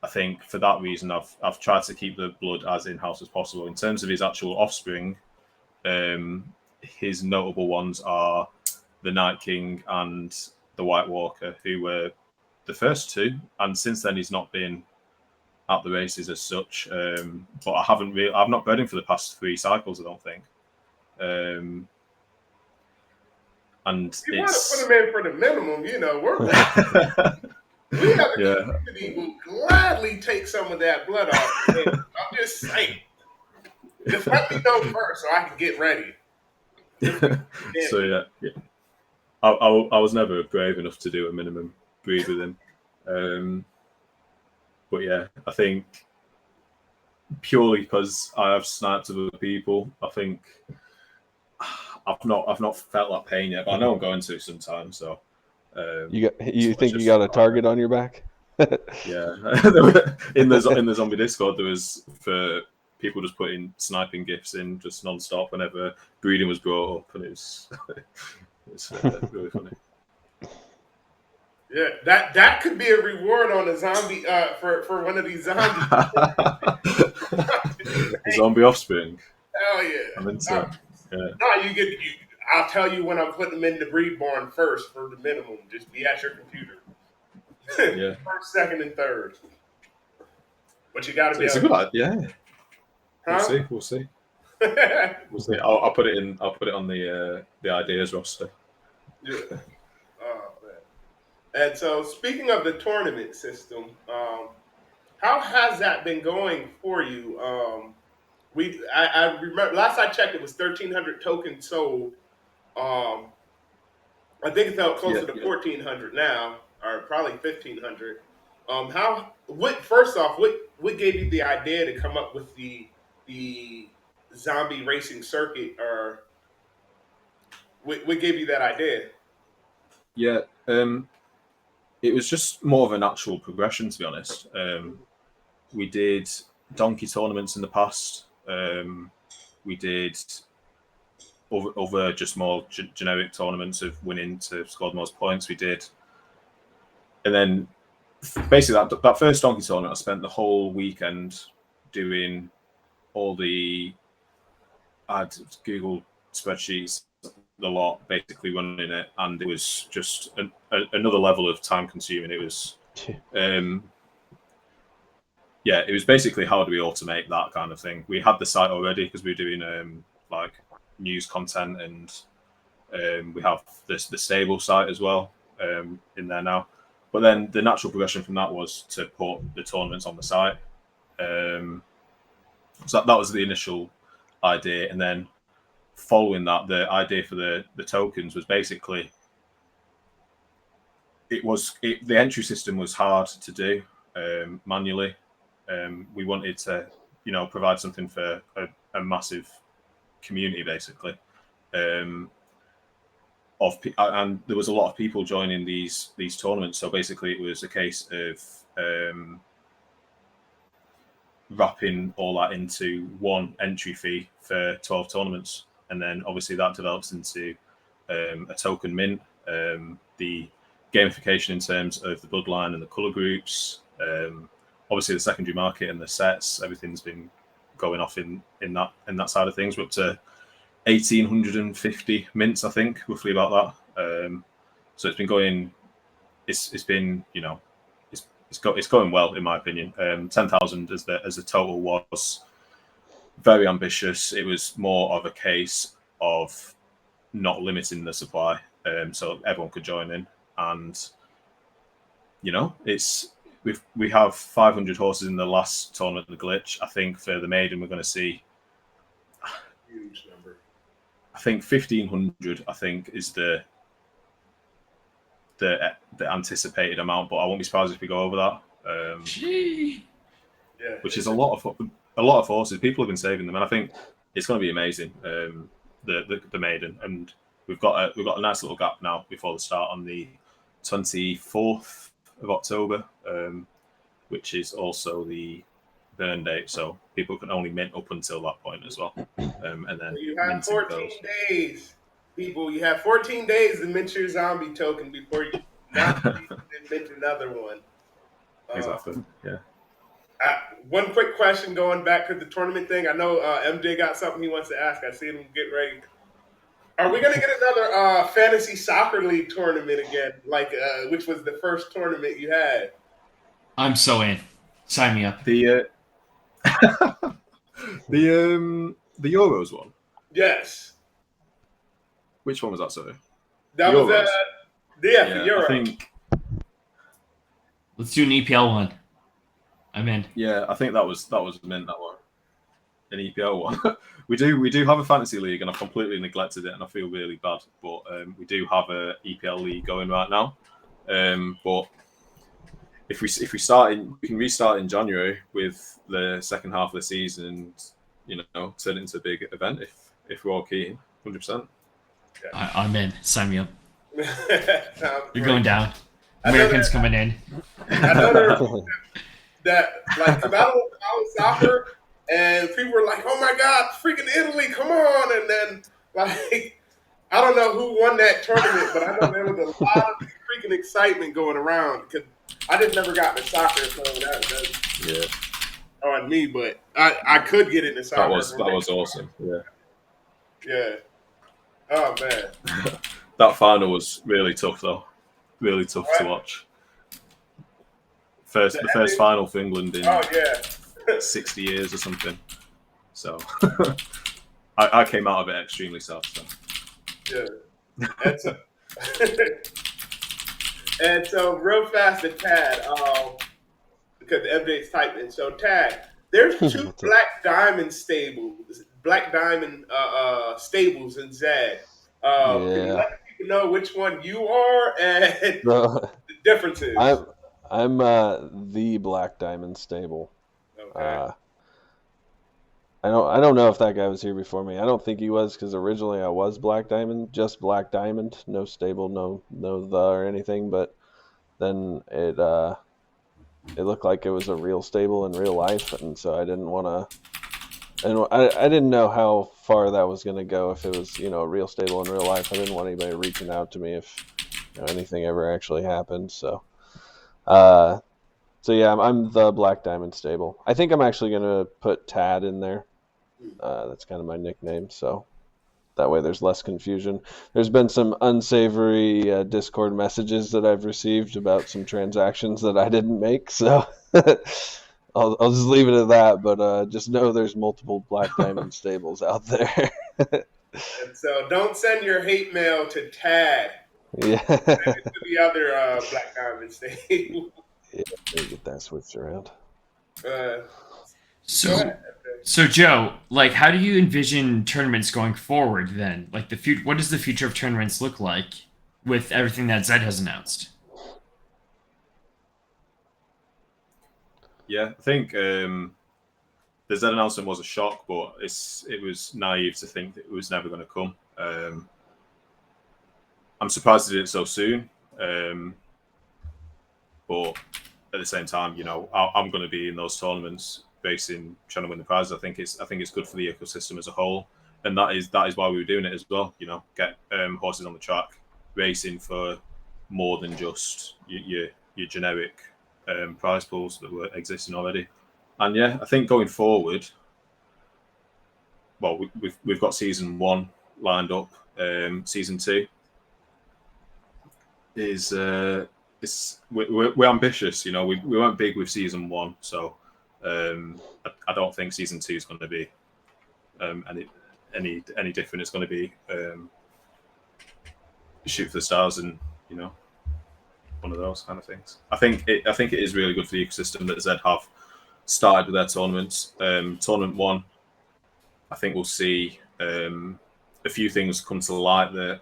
I think for that reason, I've tried to keep the blood as in-house as possible. In terms of his actual offspring, his notable ones are the Night King and the White Walker, who were the first two, and since then he's not been at the races as such. But I've not bred him for the past 3 cycles, I don't think. And you want to put him in for the minimum, we're we have a community who gladly take some of that blood off. I'm just saying. Just let me know first so I can get ready. So yeah. I was never brave enough to do a minimum breed with him. But yeah, I think purely because I have sniped other people, I think I've not felt that pain yet, but I know I'm going to sometime. So you think you got a target on your back? Yeah, in the zombie Discord, there was for people just putting sniping gifs in just non-stop whenever breeding was brought up, and it's really funny. Yeah, that could be a reward on a zombie for one of these zombies. Zombie offspring. Hell yeah! I'm into it. No, I'll tell you when I'm putting them in the breedborn first for the minimum. Just be at your computer. Yeah. First, second, and third. But you got to be. It's a good idea. Yeah. Huh? We'll see. We'll see. I'll put it in. I'll put it on the ideas roster. Yeah. Oh man. And so, speaking of the tournament system, how has that been going for you? I remember last I checked, it was 1,300 tokens sold. I think it's out closer to 1,400 now, or probably 1,500. First off, what gave you the idea to come up with the zombie racing circuit, or what gave you that idea? Yeah, it was just more of a natural progression, to be honest. We did donkey tournaments in the past. We did over just more generic tournaments of winning to score the most points. We did, and then basically that first donkey tournament, I spent the whole weekend doing all the Google spreadsheets, the lot, basically running it, and it was just another level of time consuming. It was, it was basically how do we automate that kind of thing. We had the site already because we were doing like news content, and we have the stable site as well in there now. But then the natural progression from that was to put the tournaments on the site. So that was the initial idea, and then following that, the idea for the tokens was basically the entry system was hard to do manually. We wanted to provide something for a massive community, basically, and there was a lot of people joining these tournaments. So basically, it was a case of wrapping all that into one entry fee for 12 tournaments, and then obviously that develops into a token mint. The gamification in terms of the bloodline and the color groups, obviously the secondary market and the sets, everything's been going off in that side of things. We're up to 1,850 mints, I think, roughly about that. So it's been going. It's been it's going well, in my opinion. 10,000 as the total was very ambitious. It was more of a case of not limiting the supply, so everyone could join in. And we have 500 horses in the last tournament of the glitch. I think for the maiden we're going to see Huge number. I think 1,500. I think is the anticipated amount, but I won't be surprised if we go over that. Which is a lot of horses. People have been saving them, and I think it's going to be amazing. The maiden, and we've got a nice little gap now before the start on the 24th of October, which is also the burn date. So people can only mint up until that point as well, and then you have 14 days. People, you have 14 days to mint your zombie token before you mint another one. Exactly. Yeah. One quick question going back to the tournament thing. I know MJ got something he wants to ask. I see him get ready. Are we going to get another fantasy soccer league tournament again, like which was the first tournament you had? I'm so in. Sign me up. The Euros one. Yes. Which one was that? Sorry. That Euros. was the Euros. I think. Let's do an EPL one. I'm in. Yeah, I think that was meant that one. An EPL one. we do have a fantasy league, and I've completely neglected it, and I feel really bad. But we do have a EPL league going right now. But if we start we can restart in January with the second half of the season, and turn it into a big event if we're all keen. 100%. I'm in. Sign me up. You're Great. going down. Americans coming in. I know that, like, because I don't college soccer, and people were like, "Oh my God, freaking Italy, come on!" And then, like, I don't know who won that tournament, but I know there was a lot of freaking excitement going around because I just never got into soccer, so that on me. But I could get into soccer. That was awesome. Yeah. Oh man. That final was really tough though. Really tough to watch. The first final for England in 60 years or something. So I came out of it extremely sad. So. Yeah. And so real fast to Tad, because MJ's typing. So Tad, there's two Black Diamond stables in Zed. Can you let people know which one you are and the differences? I'm the Black Diamond stable. Okay. I don't know if that guy was here before me. I don't think he was, because originally I was Black Diamond, just Black Diamond, no stable, no the or anything. But then it looked like it was a real stable in real life, and so I didn't want to. And I didn't know how far that was going to go. If it was a real stable in real life, I didn't want anybody reaching out to me if anything ever actually happened. So yeah, I'm the Black Diamond stable. I think I'm actually going to put Tad in there. That's kind of my nickname, so that way there's less confusion. There's been some unsavory Discord messages that I've received about some transactions that I didn't make, so I'll just leave it at that. But just know there's multiple Black Diamond stables out there. And so don't send your hate mail to Tad. Yeah. Send it to the other Black Diamond stable. Yeah, get that switched around. So Joe, like, how do you envision tournaments going forward then? Like, what does the future of tournaments look like with everything that Zed has announced? Yeah, I think the Zed announcement was a shock, but it was naive to think that it was never going to come. I'm surprised they did it so soon, but at the same time, I'm going to be in those tournaments, trying to win the prize. I think it's good for the ecosystem as a whole, and that is why we were doing it as well. Get horses on the track, racing for more than just your generic prize pools that were existing already. And yeah, I think going forward, well, we've got season 1 lined up. Season 2 is we're ambitious. We weren't big with season 1, so I don't think season 2 is going to be and any different, it's going to be shoot for the stars, and one of those kind of things. I think it is really good for the ecosystem that Zed have started with their tournaments. Tournament 1, I think we'll see a few things come to light that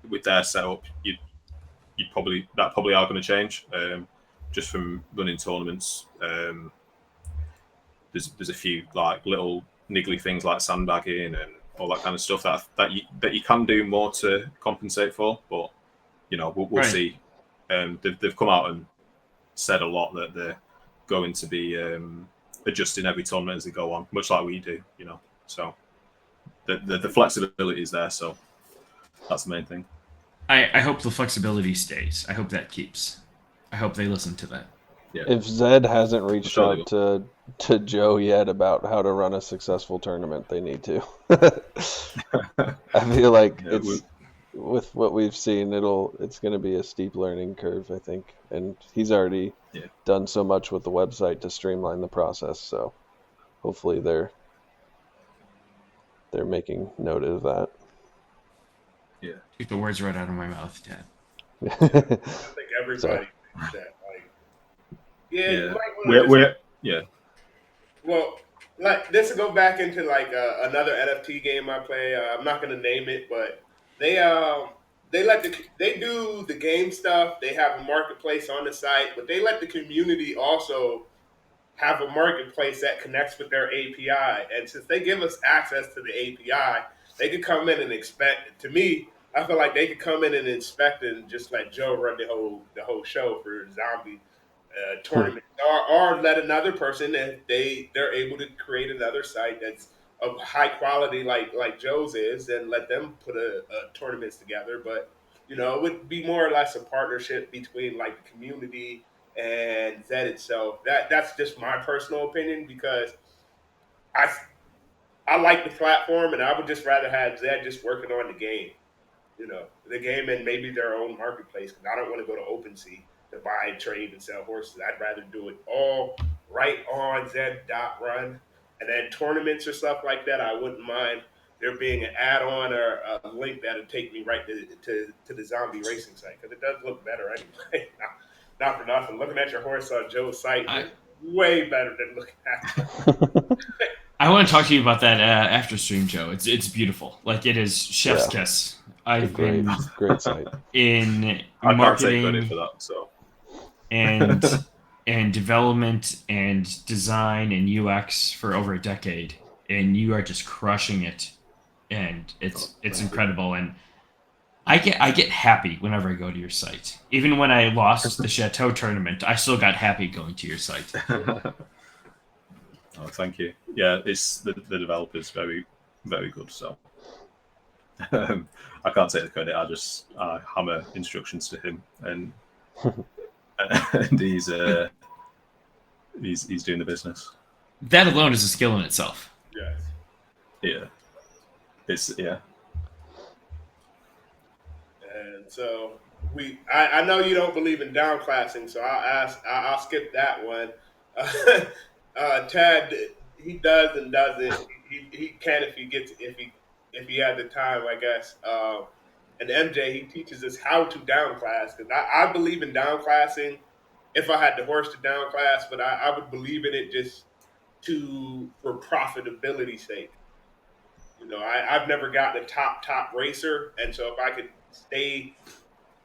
with their setup, you probably are going to change just from running tournaments. There's a few like little niggly things like sandbagging and all that kind of stuff that you can do more to compensate for, but we'll Right. see. They've come out and said a lot that they're going to be adjusting every tournament as they go on, much like we do, So the flexibility is there, so that's the main thing. I hope the flexibility stays. I hope that keeps. I hope they listen to that. Yeah. If Zed hasn't reached Sure out to Joe yet about how to run a successful tournament, they need to. I feel like with what we've seen, it's going to be a steep learning curve, I think, and he's already done so much with the website to streamline the process. So hopefully they're making note of that. Yeah, Took the words right out of my mouth, Dad. I think everybody thinks that. Like, you might want to Well, like this will go back into like another NFT game I play. I'm not gonna name it, but they they do the game stuff. They have a marketplace on the site, but they let the community also have a marketplace that connects with their API. And since they give us access to the API, they could come in and inspect. To me, I feel like they could come in and inspect and just let Joe run the whole show for Zombie tournament, or let another person, if they're able to create another site that's of high quality like Joe's is, and let them put a tournaments together. But it would be more or less a partnership between like the community and Zed itself. That's just my personal opinion, because I like the platform, and I would just rather have Zed just working on the game. The game and maybe their own marketplace, because I don't want to go to OpenSea to buy, trade, and sell horses. I'd rather do it all right on Zed.Run. And then tournaments or stuff like that, I wouldn't mind there being an add-on or a link that would take me right to the zombie racing site, because it does look better anyway. Not for nothing. Looking at your horse on Joe's site is way better than looking at I want to talk to you about that after stream, Joe. It's beautiful. Like, it is chef's kiss. I've been great site in I can't take marketing credit for that, so. and development and design and UX for over a decade, and you are just crushing it, and it's incredible. And I get happy whenever I go to your site. Even when I lost the Chateau tournament, I still got happy going to your site. Oh, thank you. Yeah, it's the developer's very, very good. So I can't take the credit. I hammer instructions to him, and he's doing the business. That alone is a skill in itself. Yes. Yeah. And so I know you don't believe in downclassing, so I'll skip that one. Tad, he does and doesn't. He can if he has the time, I guess. And MJ, he teaches us how to downclass, because I believe in downclassing if I had the horse to downclass, but I would believe in it just for profitability sake. I've never gotten a top racer, and so if I could stay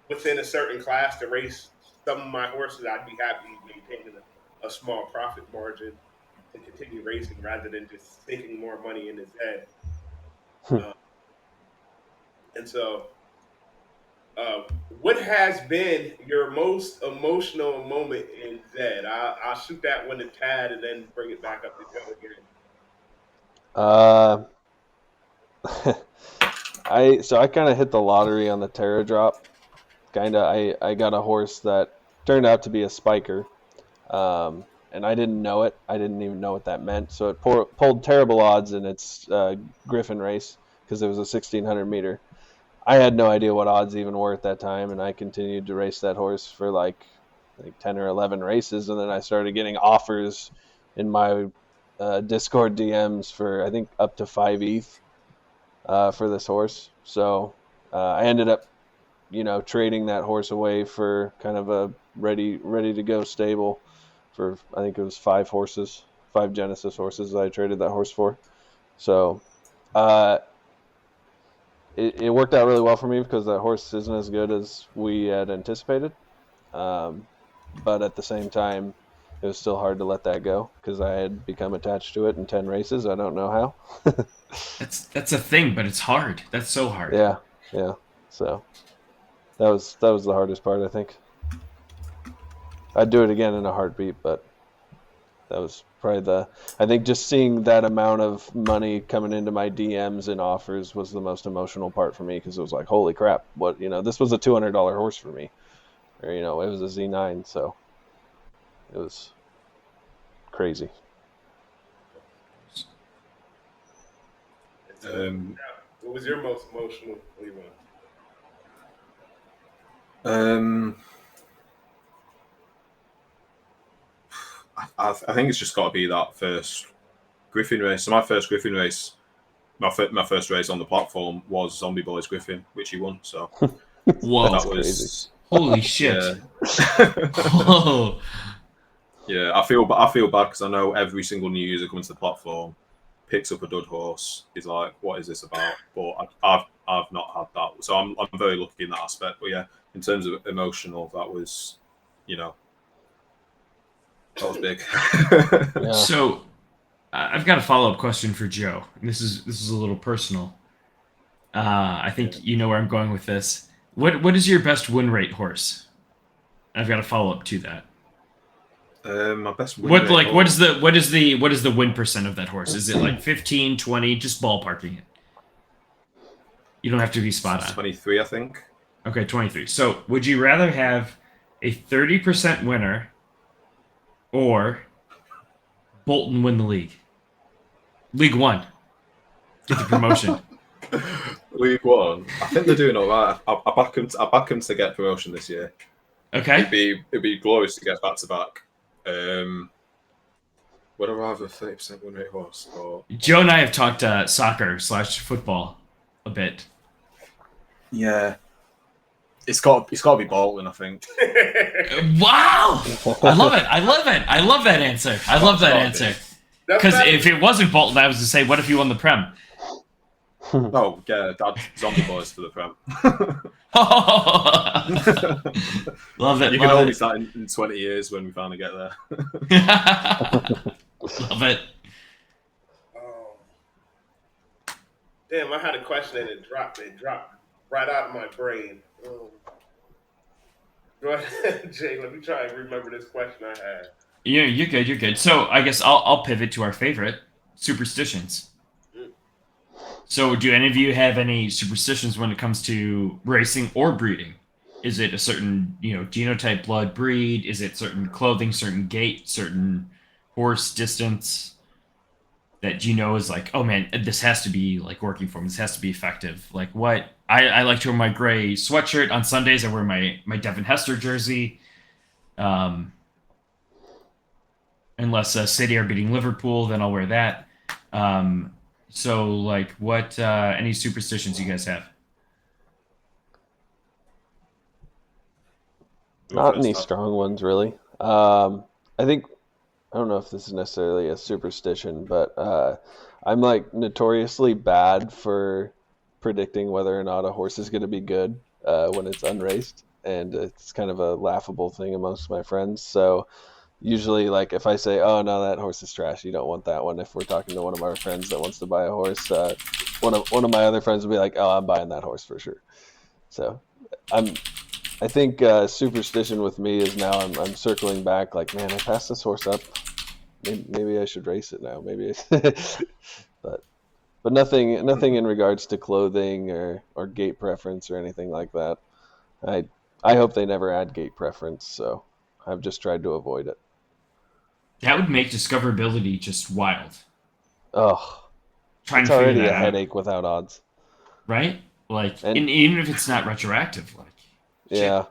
within a certain class to race some of my horses, I'd be happy maintaining a small profit margin to continue racing rather than just sinking more money in his head. And so, what has been your most emotional moment in Zed? I'll shoot that one to Tad and then bring it back up to Joe again. I kind of hit the lottery on the Terra drop. I got a horse that turned out to be a spiker, and I didn't know it. I didn't even know what that meant. So it pulled terrible odds in its Griffin race, because it was a 1,600 meter. I had no idea what odds even were at that time, and I continued to race that horse for like 10 or 11 races, and then I started getting offers in my Discord DMs for I think up to 5 ETH for this horse. So I ended up, trading that horse away for kind of a ready to go stable for I think it was 5 Genesis horses that I traded that horse for. So it worked out really well for me because that horse isn't as good as we had anticipated. But at the same time, it was still hard to let that go because I had become attached to it in 10 races. I don't know how. That's a thing, but it's hard. That's so hard. Yeah. So that was the hardest part, I think. I'd do it again in a heartbeat, but that was probably I think just seeing that amount of money coming into my DMs and offers was the most emotional part for me because it was like, holy crap, what, this was a $200 horse for me. Or, it was a Z9, so it was crazy. What was your most emotional, Levi? I think it's just got to be that first Griffin race. So my first Griffin race, my first race on the platform was Zombie Boy's Griffin, which he won. So whoa, that was crazy. Holy shit! Yeah. Whoa. Yeah, I feel bad because I know every single new user coming to the platform picks up a dud horse. Is like, what is this about? But I've not had that, so I'm very lucky in that aspect. But yeah, in terms of emotional, that was, that was big. Yeah. So, I've got a follow-up question for Joe. And this is a little personal. I think you know where I'm going with this. What is your best win rate horse? I've got a follow-up to that. My best win rate what is the win percent of that horse? Is it like 15, 20? Just ballparking it. You don't have to be spot on. 23, I think. Okay, 23. So, would you rather have a 30% winner or Bolton win the league? League One. Get the promotion. League One. I think they're doing all right. I back them to get promotion this year. Okay. It'd be glorious to get back to back. Would I rather 30% win rate horse or Joe and I have talked soccer/football a bit. Yeah. It's got to be Bolton, I think. Wow! I love it. I love that answer. Because if it wasn't Bolton, I was to say, what if you won the Prem? Oh, yeah, Dad, Zombie Boys for the Prem. Love it. You can only start in 20 years when we finally get there. Love it. Damn, I had a question and it dropped right out of my brain. Go ahead, Jay, let me try and remember this question I had. Yeah, you're good. So I guess I'll pivot to our favorite, superstitions. So do any of you have any superstitions when it comes to racing or breeding? Is it a certain, genotype, blood, breed? Is it certain clothing, certain gait, certain horse distance that is like, oh man, this has to be like working for me. This has to be effective. Like what? I like to wear my gray sweatshirt on Sundays. I wear my Devin Hester jersey. Unless City are beating Liverpool, then I'll wear that. So, like, what any superstitions you guys have? Not any strong ones, really. I think, I don't know if this is necessarily a superstition, but I'm like notoriously bad for predicting whether or not a horse is going to be good when it's unraced, and it's kind of a laughable thing amongst my friends. So usually, like, if I say, oh no, that horse is trash, you don't want that one. If we're talking to one of our friends that wants to buy a horse, one of my other friends will be like, oh, I'm buying that horse for sure. So I think superstition with me is now I'm circling back, like, man, I passed this horse up. Maybe I should race it now. Maybe, but nothing in regards to clothing or gait preference or anything like that. I hope they never add gait preference, so I've just tried to avoid it. That would make discoverability just wild. Oh, it's already a headache without odds, right? Like, and even if it's not retroactive, like, yeah.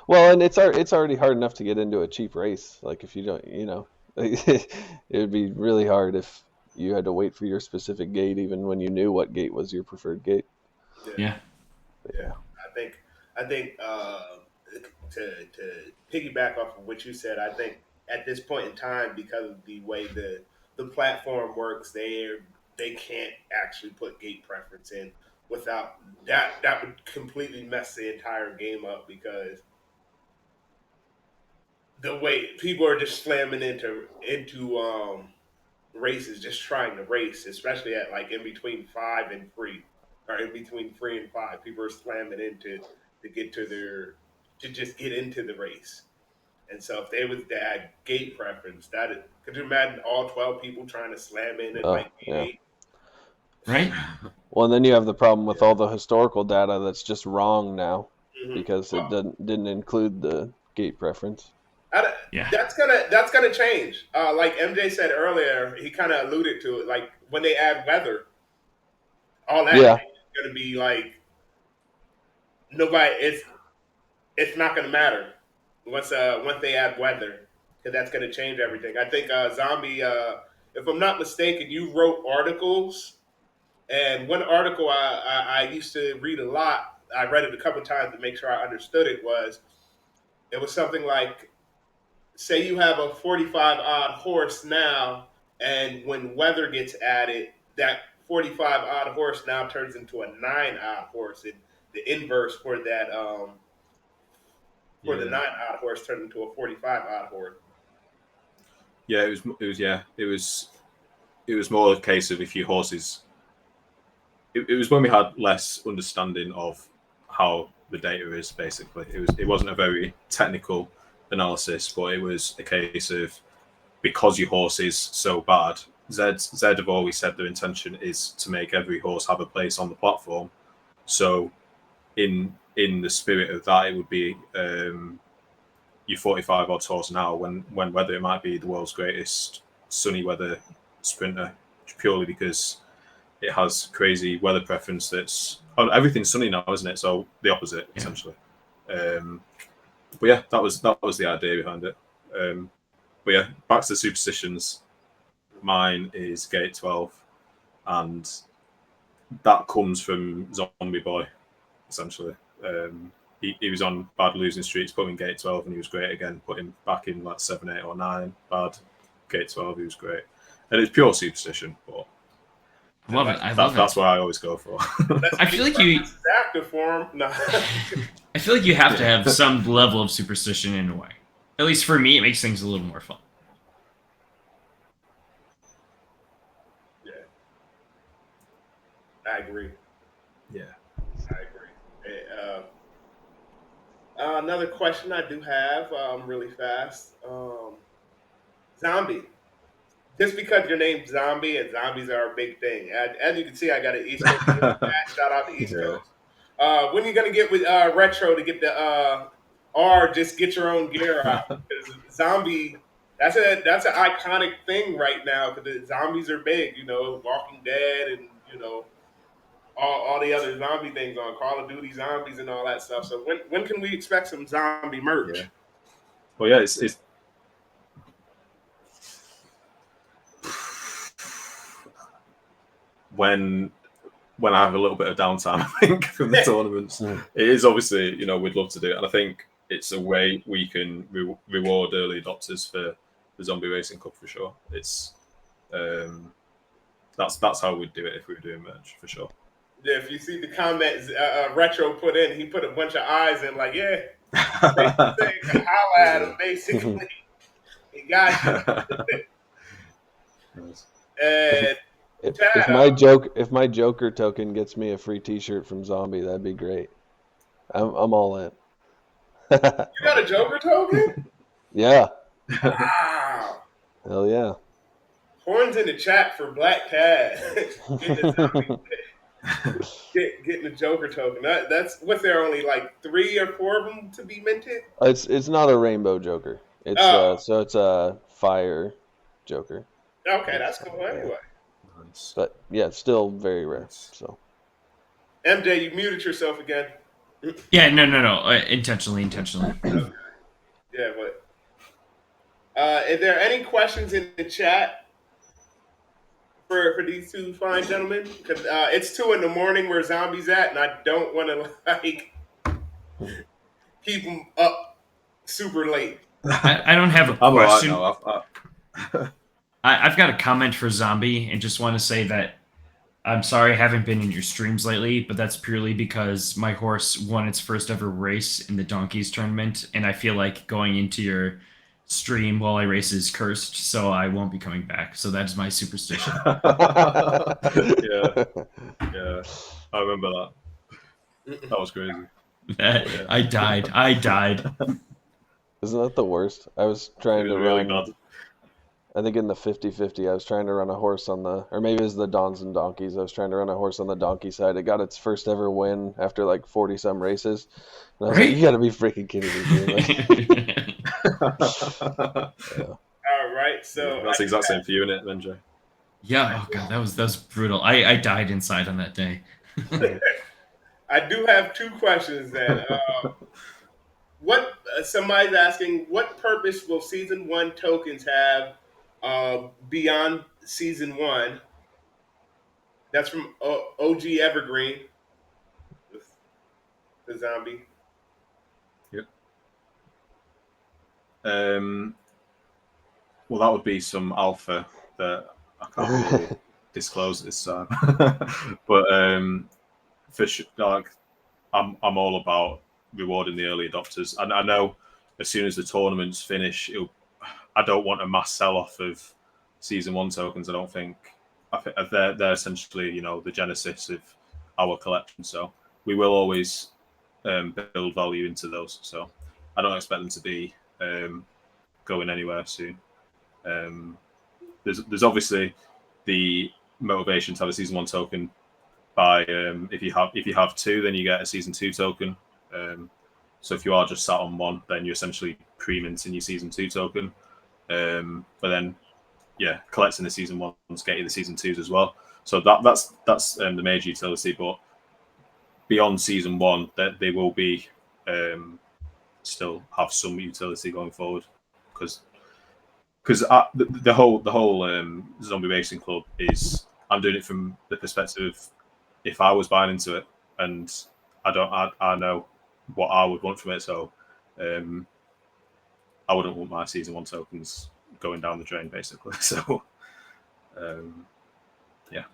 Well, and it's already hard enough to get into a cheap race. Like, if you don't, it would be really hard if you had to wait for your specific gate, even when you knew what gate was your preferred gate. Yeah. Yeah. I think to piggyback off of what you said, I think at this point in time, because of the way the platform works, they can't actually put gate preference in without that would completely mess the entire game up because the way people are just slamming into races, just trying to race, especially at like in between 5 and 3, or in between 3 and 5. People are slamming into to get to their to just get into the race. And so if they was to add gate preference, could you imagine all 12 people trying to slam in at Oh, like yeah. gate 8? Right? Well, and then you have the problem with all the historical data that's just wrong now Mm-hmm. because it didn't include the gate preference. Yeah. That's gonna change. Like MJ said earlier, he kind of alluded to it. Like when they add weather, all that Yeah. is gonna be like nobody. It's not gonna matter once they add weather because that's gonna change everything. I think Zombie. If I'm not mistaken, you wrote articles, and one article I used to read a lot. I read it a couple times to make sure I understood it. It was something like, say you have a 45 odd horse now, and when weather gets added, that 45 odd horse now turns into a 9 odd horse, and the inverse for that for the 9 odd horse turned into a 45 odd horse. Yeah, it was more a case of if your horses. It was when we had less understanding of how the data is. Basically, it wasn't a very technical analysis, but it was a case of because your horse is so bad. Zed have always said their intention is to make every horse have a place on the platform. So, in the spirit of that, it would be your 45 odd horse now. When weather it might be the world's greatest sunny weather sprinter, purely because it has crazy weather preference. Everything's sunny now, isn't it? So the opposite essentially. But yeah, that was the idea behind it. But yeah, back to the superstitions. Mine is gate 12, and that comes from Zombie Boy, essentially. He was on bad losing streaks, put him in gate 12, and he was great again. Put him back in like 7, 8, or 9, bad. Gate 12, he was great. And it's pure superstition, but I love it. That's what I always go for. I feel like you active form. No. I feel like you have to have some level of superstition in a way. At least for me, it makes things a little more fun. Yeah, I agree. Yeah, I agree. Another question I do have, really fast. Zombie. Just because your name's Zombie and zombies are a big thing. As you can see, I got an East Coast shout out to East Coast. When are you gonna get with Retro to get the or just get your own gear out? Because Zombie, that's an iconic thing right now. Because the zombies are big, Walking Dead, and all the other zombie things on Call of Duty Zombies and all that stuff. So when can we expect some zombie merch? Yeah. Well, yeah, it's when I have a little bit of downtime, I think, from the tournaments. It is obviously, we'd love to do it. And I think it's a way we can reward early adopters for the Zombie Racing Cup for sure. It's that's how we'd do it if we were doing merch for sure. Yeah, if you see the comments Retro put in, he put a bunch of eyes in, like, yeah, basically, holla at him, basically. He got you. And if my Joker token gets me a free T-shirt from Zombie, that'd be great. I'm all in. You got a Joker token? Yeah. Wow. Hell yeah. Horns in the chat for Black Cat. Getting the Joker token. That's what's there, only like 3 or 4 of them to be minted? It's not a rainbow Joker. It's so it's a fire Joker. Okay, that's cool anyway. Nice. But yeah, it's still very rare. So MJ, you muted yourself again. Yeah, no. Intentionally. Okay. Yeah, but Is there any questions in the chat for these two fine gentlemen? Because it's 2 in the morning where Zombie's at, and I don't want to like keep him up super late. I don't have a I'm question. all right now. I've got a comment for Zombie, and just want to say that I'm sorry I haven't been in your streams lately, but that's purely because my horse won its first ever race in the Donkeys tournament, and I feel like going into your stream while I race is cursed, so I won't be coming back. So that is my superstition. Yeah, I remember that. That was crazy. I died. Isn't that the worst? I was trying It was to really run. bad. I think in the 50-50, I was trying to run a horse on the, or maybe it was the Dons and Donkeys. I was trying to run a horse on the donkey side. It got its first ever win after like 40 some races. And I was like, you got to be freaking kidding me, dude. All right, so That's the exact same for you, isn't it, then, Jay? Yeah, oh god, that was brutal. I died inside on that day. I do have 2 questions then. What somebody's asking, what purpose will season 1 tokens have beyond season 1? That's from OG Evergreen, the zombie. Yep. Well, that would be some alpha that I can't really disclose this time. But for sure, like, I'm all about rewarding the early adopters, and I know as soon as the tournaments finish, I don't want a mass sell-off of season 1 tokens. I don't think they're essentially, you know, the genesis of our collection. So we will always build value into those. So I don't expect them to be going anywhere soon. There's obviously the motivation to have a season 1 token by if you have 2, then you get a season 2 token. So if you are just sat on 1, then you're essentially pre-minting your season 2 token. But then, yeah, collecting the season 1s get you the season 2s as well. So that's the major utility. But beyond season 1, that they will be still have some utility going forward, because the whole zombie racing club is, I'm doing it from the perspective of if I was buying into it, and I know what I would want from it, so I wouldn't want my season 1 tokens going down the drain, basically. So yeah.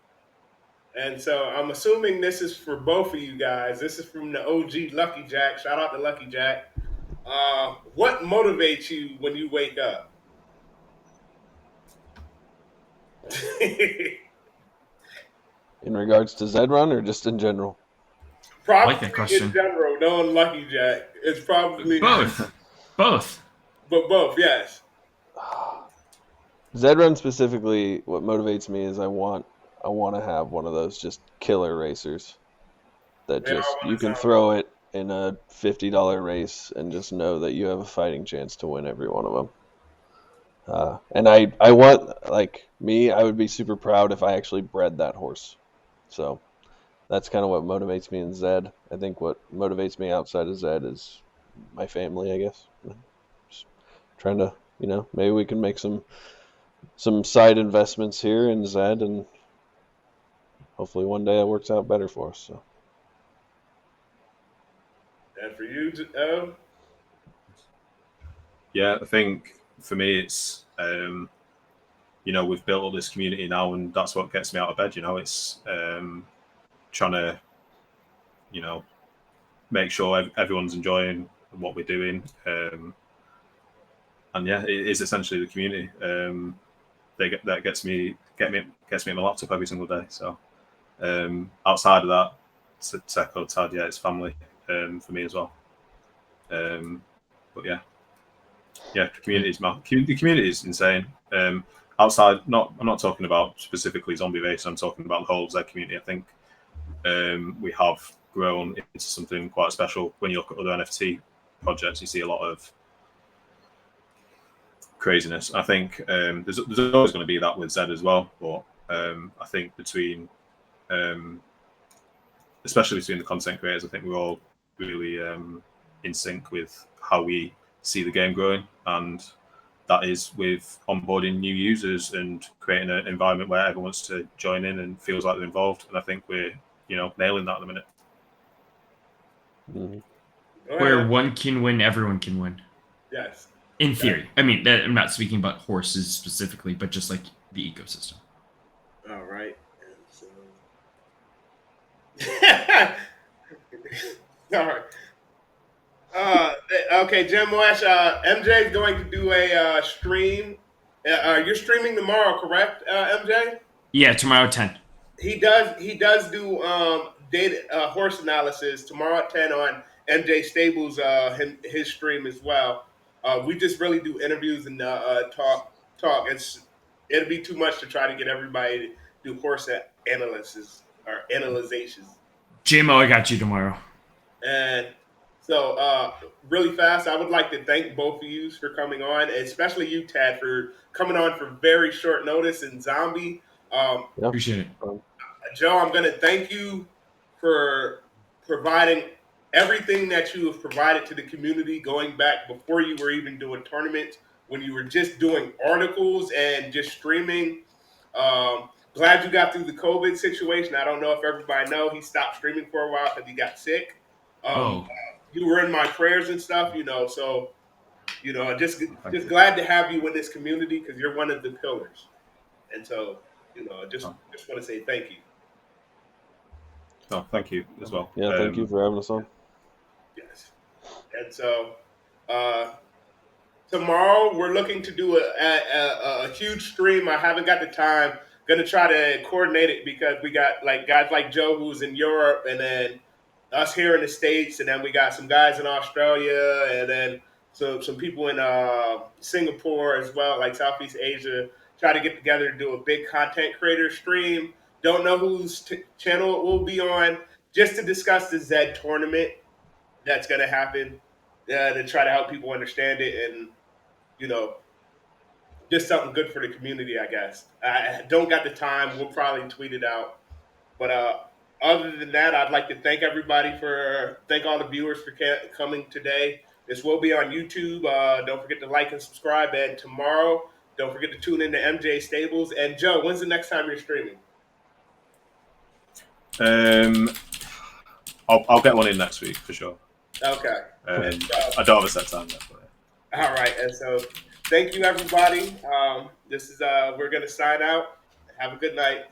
And so I'm assuming this is for both of you guys. This is from the OG Lucky Jack. Shout out to Lucky Jack. What motivates you when you wake up? In regards to Zed Run or just in general? Probably like that question. in general, knowing Lucky Jack. It's probably Both. But both, yes. Zed Run specifically, what motivates me is I want to have one of those just killer racers that just you can throw it in a $50 race and just know that you have a fighting chance to win every one of them. And I want, like me, I would be super proud if I actually bred that horse. So that's kind of what motivates me in Zed. I think what motivates me outside of Zed is my family, I guess. Just trying to, you know, maybe we can make some side investments here in Zed, and hopefully one day it works out better for us. So. And for you, Yeah, I think for me it's you know, we've built up this community now, and that's what gets me out of bed. You know, it's trying to, you know, make sure everyone's enjoying what we're doing, and yeah, it is essentially the community. That gets me on my laptop every single day. So outside of that, to echo Tad, yeah, it's family for me as well. But yeah, the community is insane. Outside, I'm not talking about specifically zombie race. I'm talking about the whole Zed community. I think we have grown into something quite special. When you look at other NFT projects, you see a lot of craziness. I think there's always going to be that with Zed as well, but I think between especially between the content creators, I think we're all really in sync with how we see the game growing, and that is with onboarding new users and creating an environment where everyone wants to join in and feels like they're involved. And I think we're, nailing that at the minute. Mm-hmm. Where one can win, everyone can win. Yes. In theory. I mean, I'm not speaking about horses specifically, but just like the ecosystem. All right. So... All right. Okay, Jim Wash. MJ is going to do a stream. You're streaming tomorrow, correct, MJ? Yeah, tomorrow at 10. He does do data horse analysis tomorrow at 10 on MJ Stables his stream as well. We just really do interviews and talk. It'll be too much to try to get everybody to do horse analysis or analyzations. JMO, I got you tomorrow. And so, really fast, I would like to thank both of you for coming on, especially you, Tad, for coming on for very short notice. And Zombie, appreciate it. Joe, I'm going to thank you for providing everything that you have provided to the community, going back before you were even doing tournaments, when you were just doing articles and just streaming. Glad you got through the COVID situation. I don't know if everybody know he stopped streaming for a while because he got sick. You were in my prayers and stuff, so, just glad to have you in this community because you're one of the pillars. And so, just want to say thank you. Oh, thank you as well. Yeah, thank you for having us on. Yes. And so, tomorrow we're looking to do a huge stream. I haven't got the time. Going to try to coordinate it because we got guys like Joe who's in Europe, and then us here in the States, and then we got some guys in Australia, and then some people in Singapore as well, like Southeast Asia. Try to get together to do a big content creator stream. Don't know whose channel it will be on, just to discuss the Zed tournament that's going to happen, to try to help people understand it, and just something good for the community, I guess. I don't got the time. We'll probably tweet it out. But other than that, I'd like to thank all the viewers for coming today. This will be on YouTube. Don't forget to like and subscribe. And tomorrow, don't forget to tune in to MJ Stables. And Joe, when's the next time you're streaming? I'll get one in next week for sure. Okay. I don't have a set time yet. But... All right. And so thank you, everybody. This is we're going to sign out. Have a good night.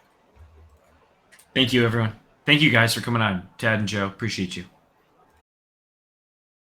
Thank you, everyone. Thank you guys for coming on, Tad and Joe. Appreciate you.